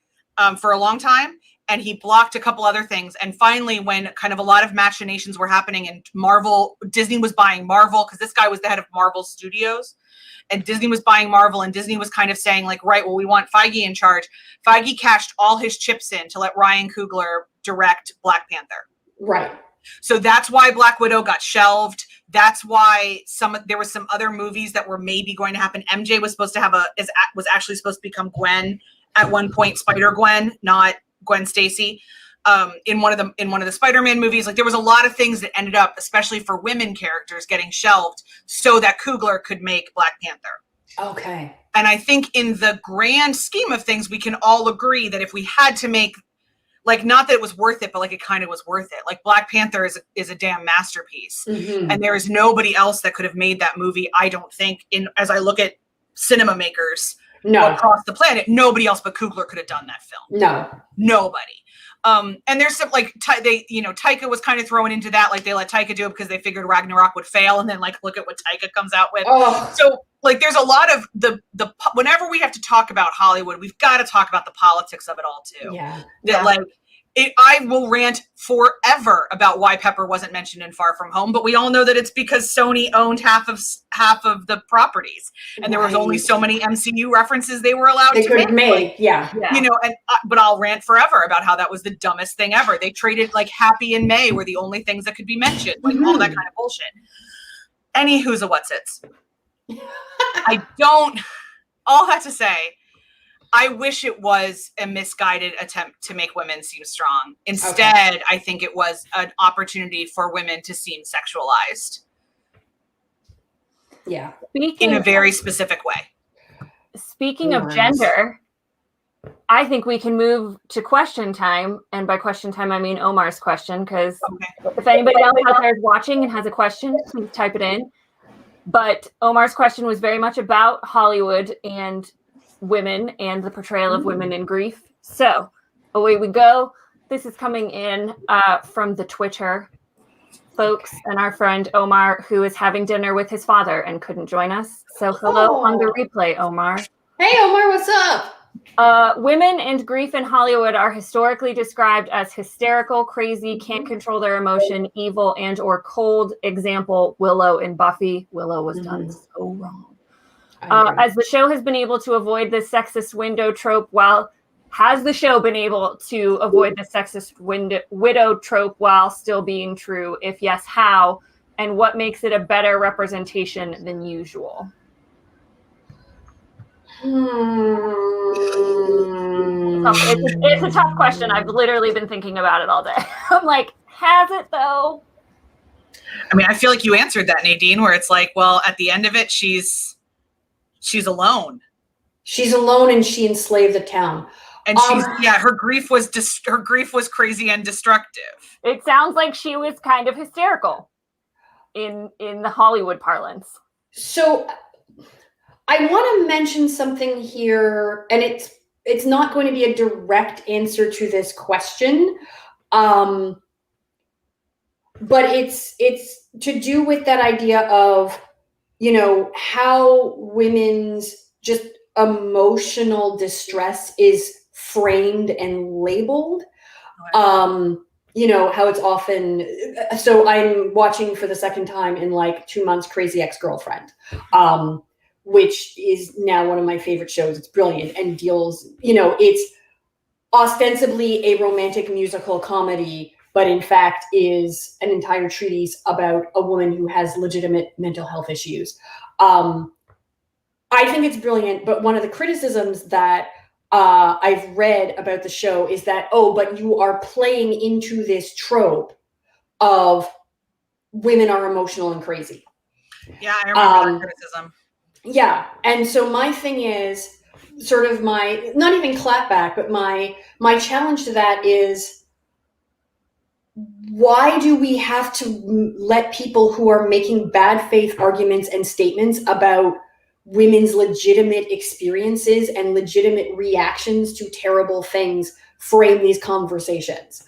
for a long time, and he blocked a couple other things. And finally, when kind of a lot of machinations were happening and Disney was buying Marvel, because this guy was the head of Marvel Studios, and Disney was buying Marvel, and Disney was kind of saying like, right, well, we want Feige in charge. Feige cashed all his chips in to let Ryan Coogler direct Black Panther. Right. So that's why Black Widow got shelved. That's why there were some other movies that were maybe going to happen. MJ was supposed to was actually supposed to become Gwen at one point, Spider-Gwen, not Gwen Stacy. In one of the Spider-Man movies, like there was a lot of things that ended up, especially for women characters, getting shelved so that Coogler could make Black Panther. Okay. And I think in the grand scheme of things, we can all agree that if we had to make, like, not that it was worth it, but like it kind of was worth it. Like Black Panther is a damn masterpiece, and there is nobody else that could have made that movie. I don't think, as I look at cinema makers across the planet, nobody else but Coogler could have done that film. No, nobody. And there's some like Taika was kind of thrown into that. Like they let Taika do it because they figured Ragnarok would fail, and then like look at what Taika comes out with. So like there's a lot of the whenever we have to talk about Hollywood, we've got to talk about the politics of it all too. I will rant forever about why Pepper wasn't mentioned in Far From Home, but we all know that it's because Sony owned half of the properties, and there was only so many MCU references they were allowed to make. But I'll rant forever about how that was the dumbest thing ever. They traded like Happy and May were the only things that could be mentioned, like all that kind of bullshit. Anywho's a what's-its. All that to say, I wish it was a misguided attempt to make women seem strong. Instead, I think it was an opportunity for women to seem sexualized. Yeah. In a very specific way. Speaking of gender, I think we can move to question time. And by question time, I mean Omar's question, because if anybody else out there is watching and has a question, please type it in. But Omar's question was very much about Hollywood and women and the portrayal of women in grief. So away we go. This is coming in from the Twitter folks and our friend Omar, who is having dinner with his father and couldn't join us. So hello on the replay, Omar. Hey Omar, what's up? Women and grief in Hollywood are historically described as hysterical, crazy, can't control their emotion, evil, and or cold. Example, Willow in Buffy. Willow was done so wrong. As the show has been able to avoid the sexist widow trope while still being true? If yes, how? And what makes it a better representation than usual? It's a tough question. I've literally been thinking about it all day. I'm like, has it though? I mean, I feel like you answered that, Nadine, where it's like, well, at the end of it, she's alone. She's alone and she enslaved the town. And her grief was crazy and destructive. It sounds like she was kind of hysterical in the Hollywood parlance. So I want to mention something here, and it's not going to be a direct answer to this question, but it's to do with that idea of, you know, how women's just emotional distress is framed and labeled. You know, how it's often, so I'm watching for the second time in like 2 months, Crazy Ex-Girlfriend, which is now one of my favorite shows. It's brilliant and deals, you know, it's ostensibly a romantic musical comedy, but in fact is an entire treatise about a woman who has legitimate mental health issues. I think it's brilliant, but one of the criticisms that I've read about the show is that, but you are playing into this trope of women are emotional and crazy. Yeah, I remember that criticism. Yeah, and so my thing is sort of my, not even clapback, but my challenge to that is, why do we have to let people who are making bad faith arguments and statements about women's legitimate experiences and legitimate reactions to terrible things frame these conversations?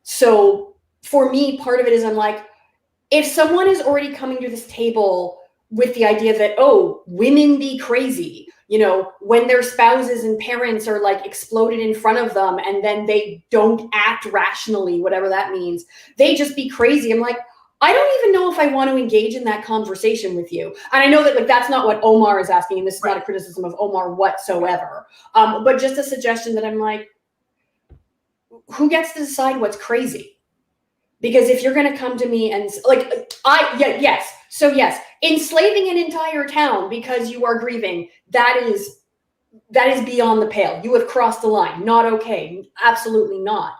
So for me, part of it is I'm like, if someone is already coming to this table with the idea that, women be crazy, you know, when their spouses and parents are like exploded in front of them and then they don't act rationally, whatever that means, they just be crazy. I'm like, I don't even know if I want to engage in that conversation with you. And I know that like that's not what Omar is asking, and this is not a criticism of Omar whatsoever. But just a suggestion that I'm like, who gets to decide what's crazy? Because if you're going to come to me and like, So yes, enslaving an entire town because you are grieving, that is beyond the pale. You have crossed the line. Not okay. Absolutely not.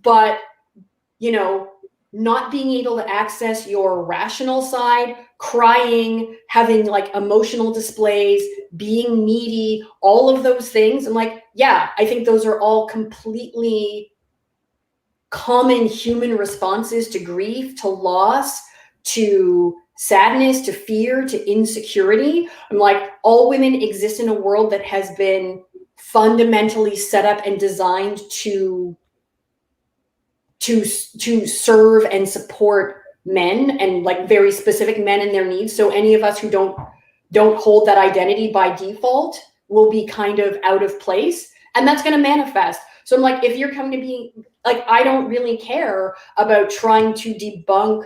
But, you know, not being able to access your rational side, crying, having like emotional displays, being needy, all of those things. I'm like, yeah, I think those are all completely common human responses to grief, to loss, to sadness, to fear, to insecurity. I'm like, all women exist in a world that has been fundamentally set up and designed to serve and support men, and like very specific men and their needs. So any of us who don't hold that identity by default will be kind of out of place, and that's going to manifest. So I'm like, if you're coming to be like, I don't really care about trying to debunk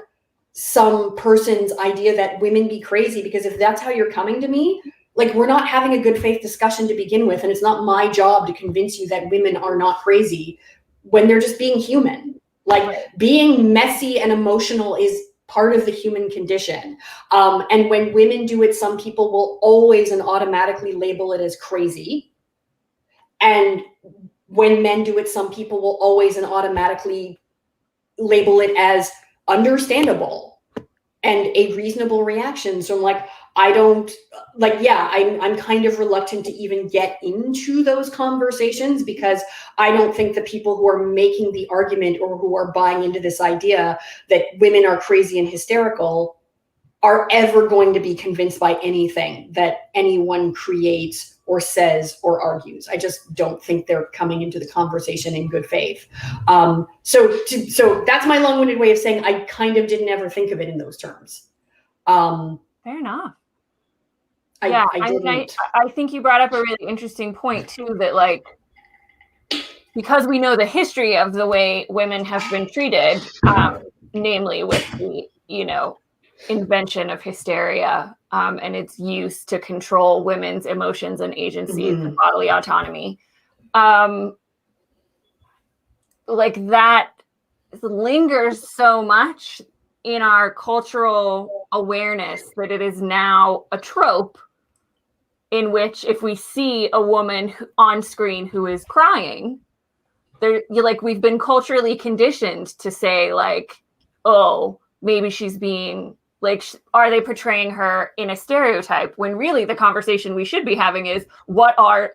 some person's idea that women be crazy, because if that's how you're coming to me, like, we're not having a good faith discussion to begin with, and it's not my job to convince you that women are not crazy when they're just being human. Like, being messy and emotional is part of the human condition. And when women do it, some people will always and automatically label it as crazy. And when men do it, some people will always and automatically label it as understandable and a reasonable reaction. So I'm like, I don't like, I'm kind of reluctant to even get into those conversations, because I don't think the people who are making the argument or who are buying into this idea that women are crazy and hysterical are ever going to be convinced by anything that anyone creates or says or argues. I just don't think they're coming into the conversation in good faith. So that's my long-winded way of saying I kind of didn't ever think of it in those terms. Fair enough. I think you brought up a really interesting point too, that like, because we know the history of the way women have been treated, namely with the, you know, invention of hysteria and its use to control women's emotions and agencies and bodily autonomy, like that lingers so much in our cultural awareness that it is now a trope in which if we see a woman on screen who is crying, we've been culturally conditioned to say like, oh, maybe she's being Like, are they portraying her in a stereotype when really the conversation we should be having is what are,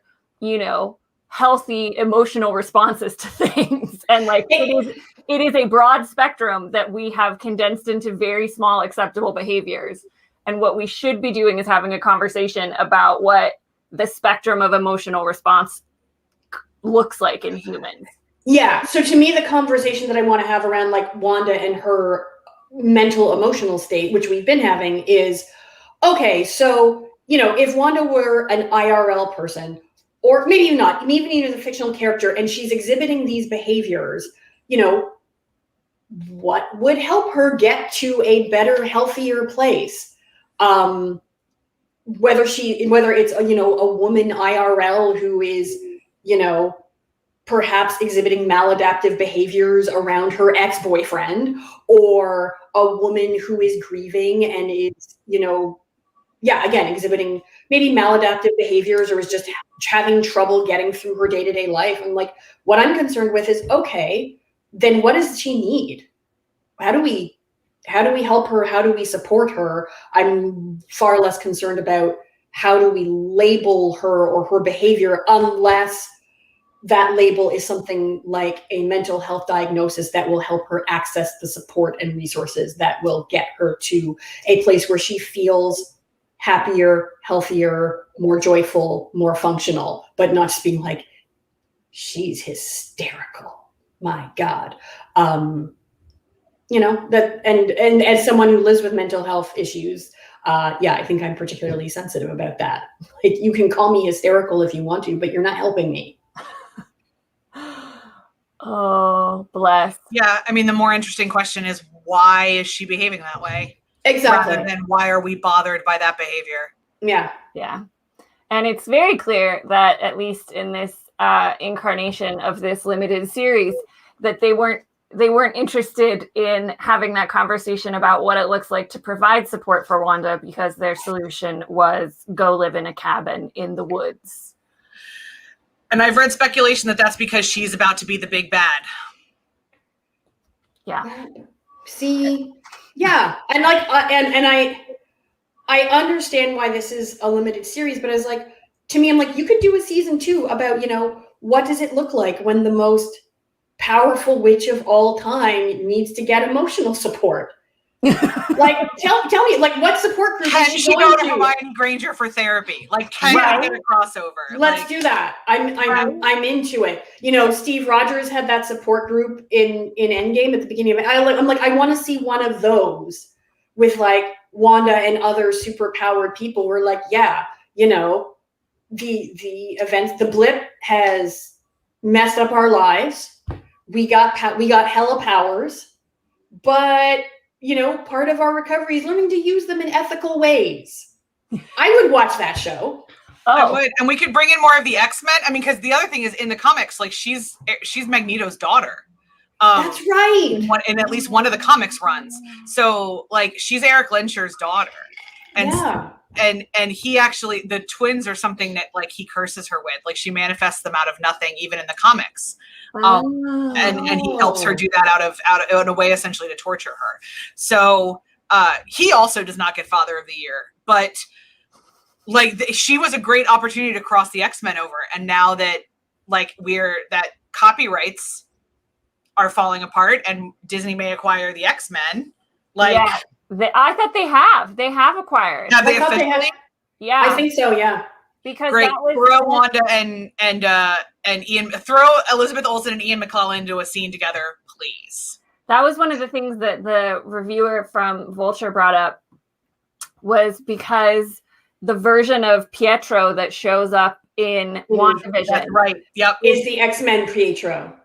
healthy emotional responses to things? And like, it is a broad spectrum that we have condensed into very small acceptable behaviors. And what we should be doing is having a conversation about what the spectrum of emotional response looks like in humans. Yeah. So to me, the conversation that I want to have around like Wanda and her mental emotional state, which we've been having, is okay. So, if Wanda were an IRL person, or maybe not, maybe even a fictional character, and she's exhibiting these behaviors, what would help her get to a better, healthier place? Whether it's a woman IRL who is, perhaps exhibiting maladaptive behaviors around her ex-boyfriend, or a woman who is grieving and is, exhibiting maybe maladaptive behaviors, or is just having trouble getting through her day-to-day life. And like, what I'm concerned with is, okay, then what does she need? How do we help her? How do we support her? I'm far less concerned about how do we label her or her behavior, unless that label is something like a mental health diagnosis that will help her access the support and resources that will get her to a place where she feels happier, healthier, more joyful, more functional, but not just being like, she's hysterical. My God. That, and as someone who lives with mental health issues, I think I'm particularly sensitive about that. Like, you can call me hysterical if you want to, but you're not helping me. Oh, bless. Yeah, I mean, the more interesting question is, why is she behaving that way? Exactly. Rather than why are we bothered by that behavior? Yeah. Yeah. And it's very clear that, at least in this incarnation of this limited series, that they weren't interested in having that conversation about what it looks like to provide support for Wanda, because their solution was go live in a cabin in the woods. And I've read speculation that that's because she's about to be the big bad. Yeah. See, yeah. And like, and I understand why this is a limited series, but it's like, to me, I'm like, you could do a season 2 about, what does it look like when the most powerful witch of all time needs to get emotional support? Like, tell me, like, what support group Can is she going go to to? Hermione Granger for therapy? Like, can Right. we get a crossover? Let's do that. I'm into it. Steve Rogers had that support group in Endgame at the beginning of it. I'm like, I want to see one of those with like Wanda and other superpowered people. We're like, yeah, the events, the blip has messed up our lives. We got hella powers, but part of our recovery is learning to use them in ethical ways. I would watch that show. I would, and we could bring in more of the X-Men. I mean, because the other thing is, in the comics, like, she's Magneto's daughter. That's right. In at least one of the comics runs. So, like, she's Eric Lensher's daughter, and and he actually, the twins are something that like he curses her with. Like, she manifests them out of nothing, even in the comics. And he helps her do that out of in a way essentially to torture her. So he also does not get Father of the Year, but like she was a great opportunity to cross the X-Men over. And now that like that copyrights are falling apart and Disney may acquire the X-Men, like I thought they have acquired. Have they officially? Yeah, I think so. Yeah. Because great. Throw Wanda and Ian, throw Elizabeth Olsen and Ian McClellan into a scene together, please. That was one of the things that the reviewer from Vulture brought up, was because the version of Pietro that shows up in WandaVision, that's right? Yep, is the X-Men Pietro.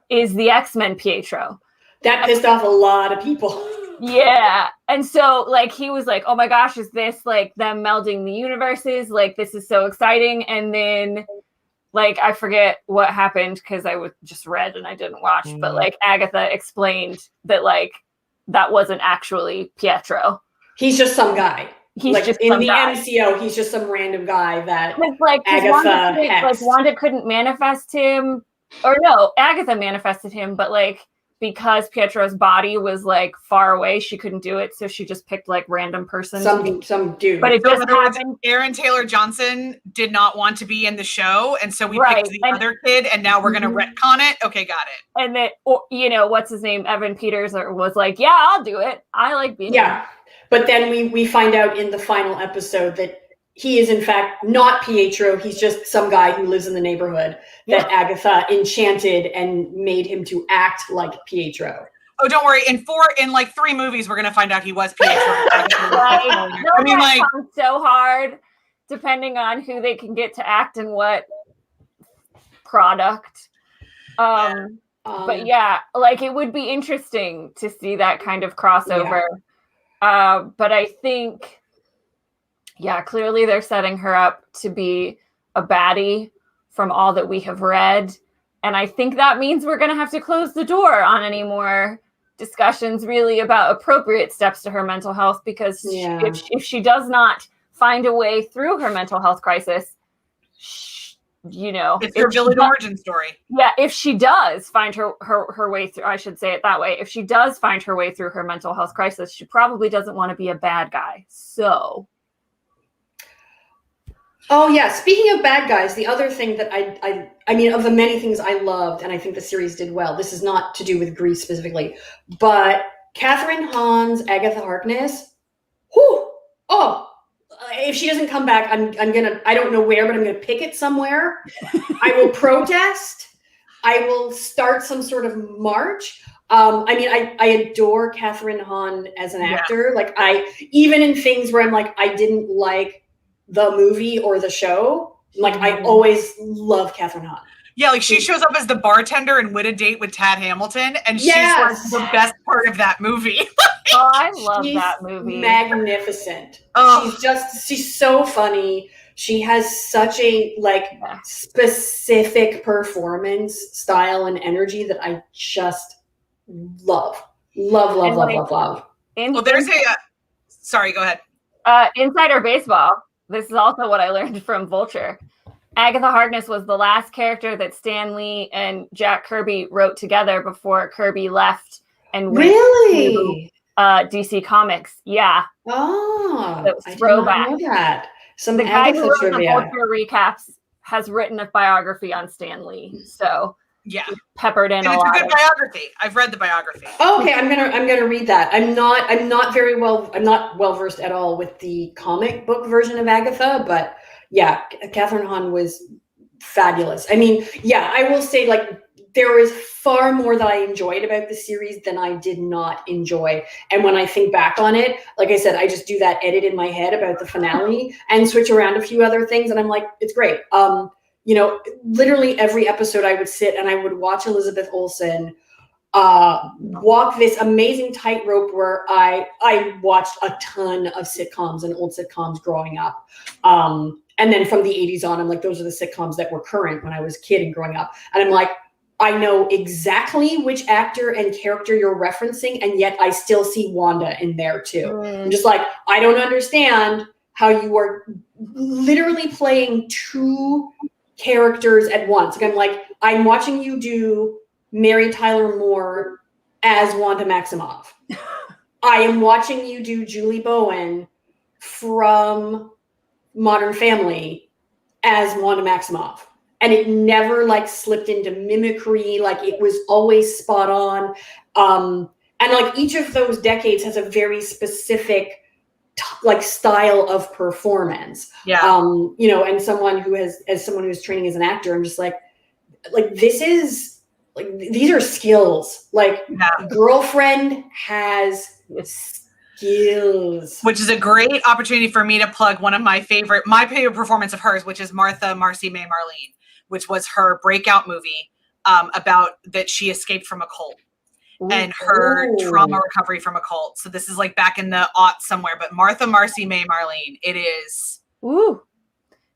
That pissed off a lot of people. Yeah. And so like he was like, oh my gosh, is this like them melding the universes? Like, this is so exciting. And then like I forget what happened because I was just read and I didn't watch, but like Agatha explained that like that wasn't actually Pietro. He's just some guy. He's like just in some the guy. MCO, he's just some random guy that like Agatha Wanda couldn't manifest him, or no, Agatha manifested him, but like because Pietro's body was like far away, she couldn't do it, so she just picked like random person. Some dude. But it So in just other words, happened. Aaron Taylor Johnson did not want to be in the show, and so we Right, picked the other kid, and now we're gonna retcon it. Okay, got it. And then, you know, what's his name? Evan Peters was like, yeah, I'll do it. I like being Yeah. But then we find out in the final episode that he is in fact not Pietro. He's just some guy who lives in the neighborhood that Agatha enchanted and made him to act like Pietro. Oh, don't worry. In like 3 movies, we're gonna find out he was Pietro. Right. I mean, like, so hard, depending on who they can get to act in what product. But yeah, like it would be interesting to see that kind of crossover. But I think, clearly they're setting her up to be a baddie from all that we have read. And I think that means we're going to have to close the door on any more discussions really about appropriate steps to her mental health, because if she does not find a way through her mental health crisis, you know, it's her villain origin story. Yeah, if she does find her way through, I should say it that way. If she does find her way through her mental health crisis, she probably doesn't want to be a bad guy. So. Oh yeah, speaking of bad guys, the other thing that I mean, of the many things I loved, and I think the series did well, this is not to do with Grease specifically, but Catherine Hahn's Agatha Harkness, if she doesn't come back, I'm gonna, I don't know where, but I'm gonna pick it somewhere. I will protest. I will start some sort of march. I mean, I adore Catherine Hahn as an actor. Like even in things where I'm like, I didn't like the movie or the show, like I always love Catherine Hahn. Yeah, like she shows up as the bartender in Wit a Date with Tad Hamilton, and she's like the best part of that movie. Oh, I love that movie. Magnificent. Oh. She's so funny. She has such a specific performance style and energy that I just love. Love. Well, there's sorry, go ahead. Insider Baseball. This is also what I learned from Vulture. Agatha Harkness was the last character that Stan Lee and Jack Kirby wrote together before Kirby left and went to DC Comics. Yeah. Oh, I did not know that. The guy who wrote the Vulture recaps has written a biography on Stan Lee. So peppered in and it's a good biography. I've read the biography. Oh, okay, I'm gonna not read that. I'm not well versed at all with the comic book version of Agatha, but yeah, Catherine Hahn was fabulous. I mean, I will say, like, there is far more that I enjoyed about the series than I did not enjoy. And when I think back on it, like I said, I just do that edit in my head about the finale and switch around a few other things, and I'm like, it's great. You know, literally every episode I would sit and I would watch Elizabeth Olsen walk this amazing tightrope where I watched a ton of sitcoms and old sitcoms growing up. And then from the 80s on, I'm like, those are the sitcoms that were current when I was a kid and growing up. And I'm like, I know exactly which actor and character you're referencing, and yet I still see Wanda in there too. I'm just like, I don't understand how you are literally playing 2 characters at once. Like, I'm like, I'm watching you do Mary Tyler Moore as Wanda Maximoff. I am watching you do Julie Bowen from Modern Family as Wanda Maximoff. And it never like slipped into mimicry. Like, it was always spot on. And like each of those decades has a very specific like style of performance. You know, and someone who's training as an actor, I'm just like this is like, these are skills. Like, Girlfriend has skills. Which is a great opportunity for me to plug one of my favorite performance of hers, which is Martha Marcy May Marlene, which was her breakout movie about that she escaped from a cult. And her trauma recovery from a cult. So this is like back in the aughts somewhere, but Martha Marcy May Marlene, it is. Ooh.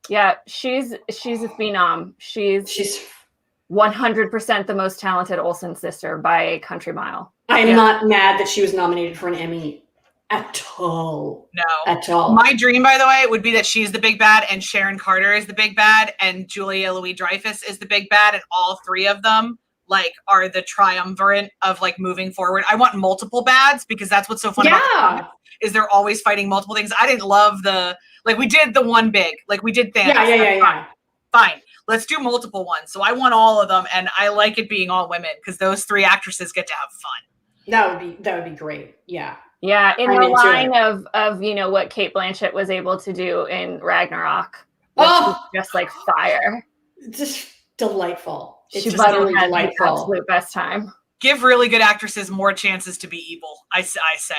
Yeah, she's a phenom. She's 100% the most talented Olsen sister by a country mile. I'm not mad that she was nominated for an Emmy at all. No. At all. My dream, by the way, would be that she's the big bad and Sharon Carter is the big bad and Julia Louis-Dreyfus is the big bad, and all 3 of them like are the triumvirate of like moving forward. I want multiple bads because that's what's so fun about the comics, is they're always fighting multiple things. I didn't love like we did the one big, like we did Thanos. Yeah. Fine. Let's do multiple ones. So I want all of them, and I like it being all women because those 3 actresses get to have fun. That would be great. Yeah. Yeah, in the line of what Kate Blanchett was able to do in Ragnarok. Just like fire. Just delightful. She really had the absolute best time. Give really good actresses more chances to be evil, I say.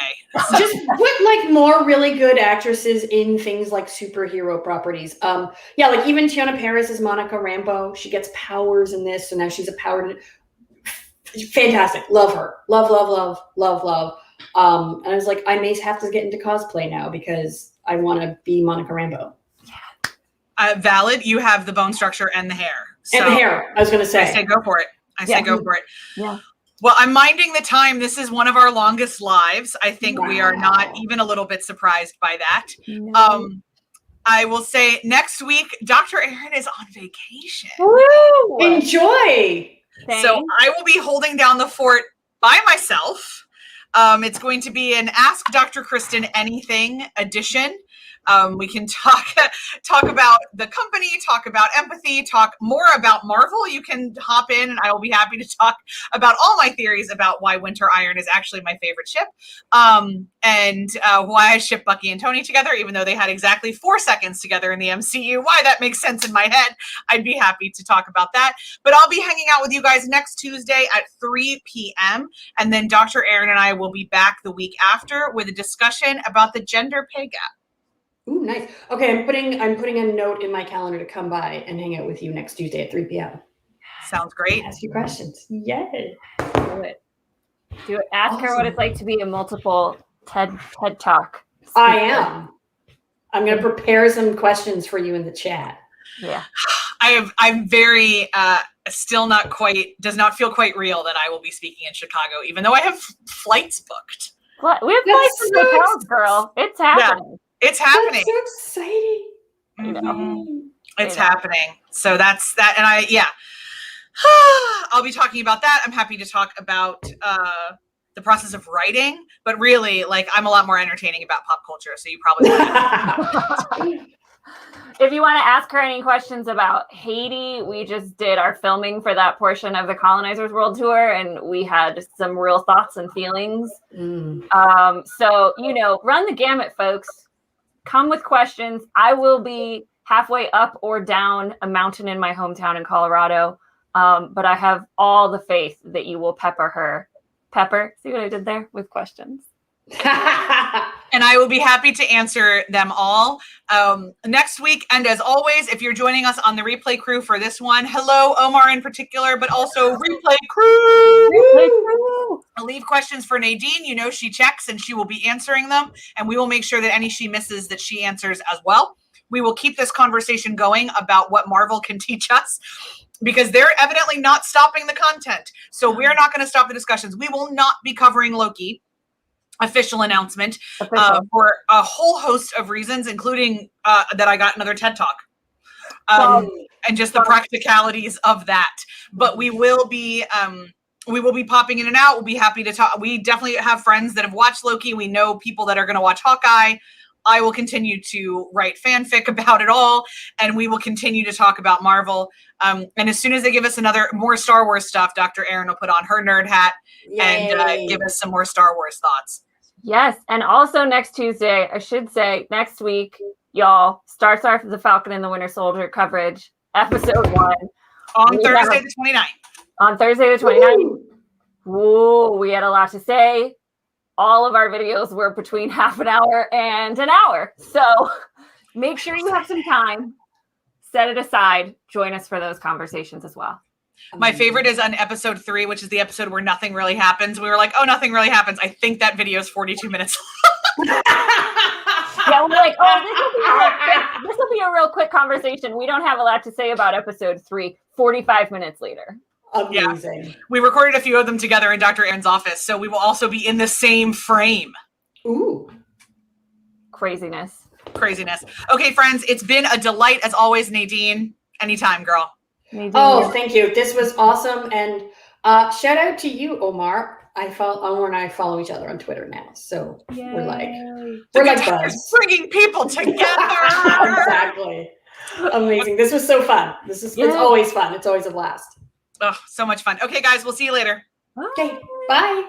Just put like more really good actresses in things like superhero properties. Yeah, like even Tiana Paris is Monica Rambeau. She gets powers in this, so now she's a powered. Fantastic. Love her. Love. And I was like, I may have to get into cosplay now because I want to be Monica Rambeau. Valid. You have the bone structure and the hair. And the hair, I was going to say. I say go for it. Go for it. Yeah. Well, I'm minding the time. This is one of our longest lives. I think we are not even a little bit surprised by that. No. I will say next week, Dr. Erin is on vacation. Woo! Enjoy. So I will be holding down the fort by myself. It's going to be an Ask Dr. Kristen Anything edition. We can talk about the company, talk about empathy, talk more about Marvel. You can hop in and I will be happy to talk about all my theories about why Winter Iron is actually my favorite ship, and why I ship Bucky and Tony together, even though they had exactly 4 seconds together in the MCU. Why that makes sense in my head. I'd be happy to talk about that. But I'll be hanging out with you guys next Tuesday at 3 p.m. And then Dr. Erin and I will be back the week after with a discussion about the gender pay gap. Ooh, nice. Okay, I'm putting a note in my calendar to come by and hang out with you next Tuesday at 3 p.m. Sounds great. Ask you questions. Yay. Do it. Ask her what it's like to be a multiple TED Talk speaker. I am. I'm going to prepare some questions for you in the chat. Yeah. I'm very still not quite, does not feel quite real that I will be speaking in Chicago, even though I have flights booked. What? We have flights in hotels, girl. It's happening. Yeah. It's happening. That's so exciting. Mm-hmm. It's happening. So that's that. And I'll be talking about that. I'm happy to talk about the process of writing, but really, like, I'm a lot more entertaining about pop culture. So you probably If you want to ask her any questions about Haiti, we just did our filming for that portion of the Colonizers World Tour, and we had some real thoughts and feelings. So, run the gamut, folks. Come with questions. I will be halfway up or down a mountain in my hometown in Colorado, but I have all the faith that you will pepper her. See what I did there? With questions. And I will be happy to answer them all next week. And as always, if you're joining us on the replay crew for this one, hello, Omar in particular, but also replay crew. I'll leave questions for Nadine. She checks and she will be answering them. And we will make sure that any she misses that she answers as well. We will keep this conversation going about what Marvel can teach us, because they're evidently not stopping the content. So we're not going to stop the discussions. We will not be covering Loki. Official announcement for a whole host of reasons, including that I got another TED Talk, and just the practicalities of that. But we will be popping in and out. We'll be happy to talk. We definitely have friends that have watched Loki. We know people that are going to watch Hawkeye. I will continue to write fanfic about it all, and we will continue to talk about Marvel. And as soon as they give us more Star Wars stuff, Dr. Erin will put on her nerd hat and give us some more Star Wars thoughts. Yes, and also next Tuesday, I should say next week, y'all, starts off the Falcon and the Winter Soldier coverage, episode 1. On Thursday the 29th. On Thursday the 29th. Whoa, we had a lot to say. All of our videos were between half an hour and an hour. So make sure you have some time. Set it aside. Join us for those conversations as well. My favorite is on episode 3, which is the episode where nothing really happens. We were like, oh, nothing really happens. I think that video is 42 minutes long. Yeah, we're like, oh, this will be a real quick conversation. We don't have a lot to say about episode 3, 45 minutes later. Amazing. Yeah. We recorded a few of them together in Dr. Aaron's office, so we will also be in the same frame. Ooh. Craziness. Okay, friends, it's been a delight as always, Nadine. Anytime, girl. Nadine. Oh, thank you. This was awesome. And Shout out to you, Omar. Omar and I follow each other on Twitter now, so we're like buds. Bringing people together. Exactly. Amazing. This was so fun. It's always fun. It's always a blast. Oh, so much fun. Okay, guys, we'll see you later. Okay, bye.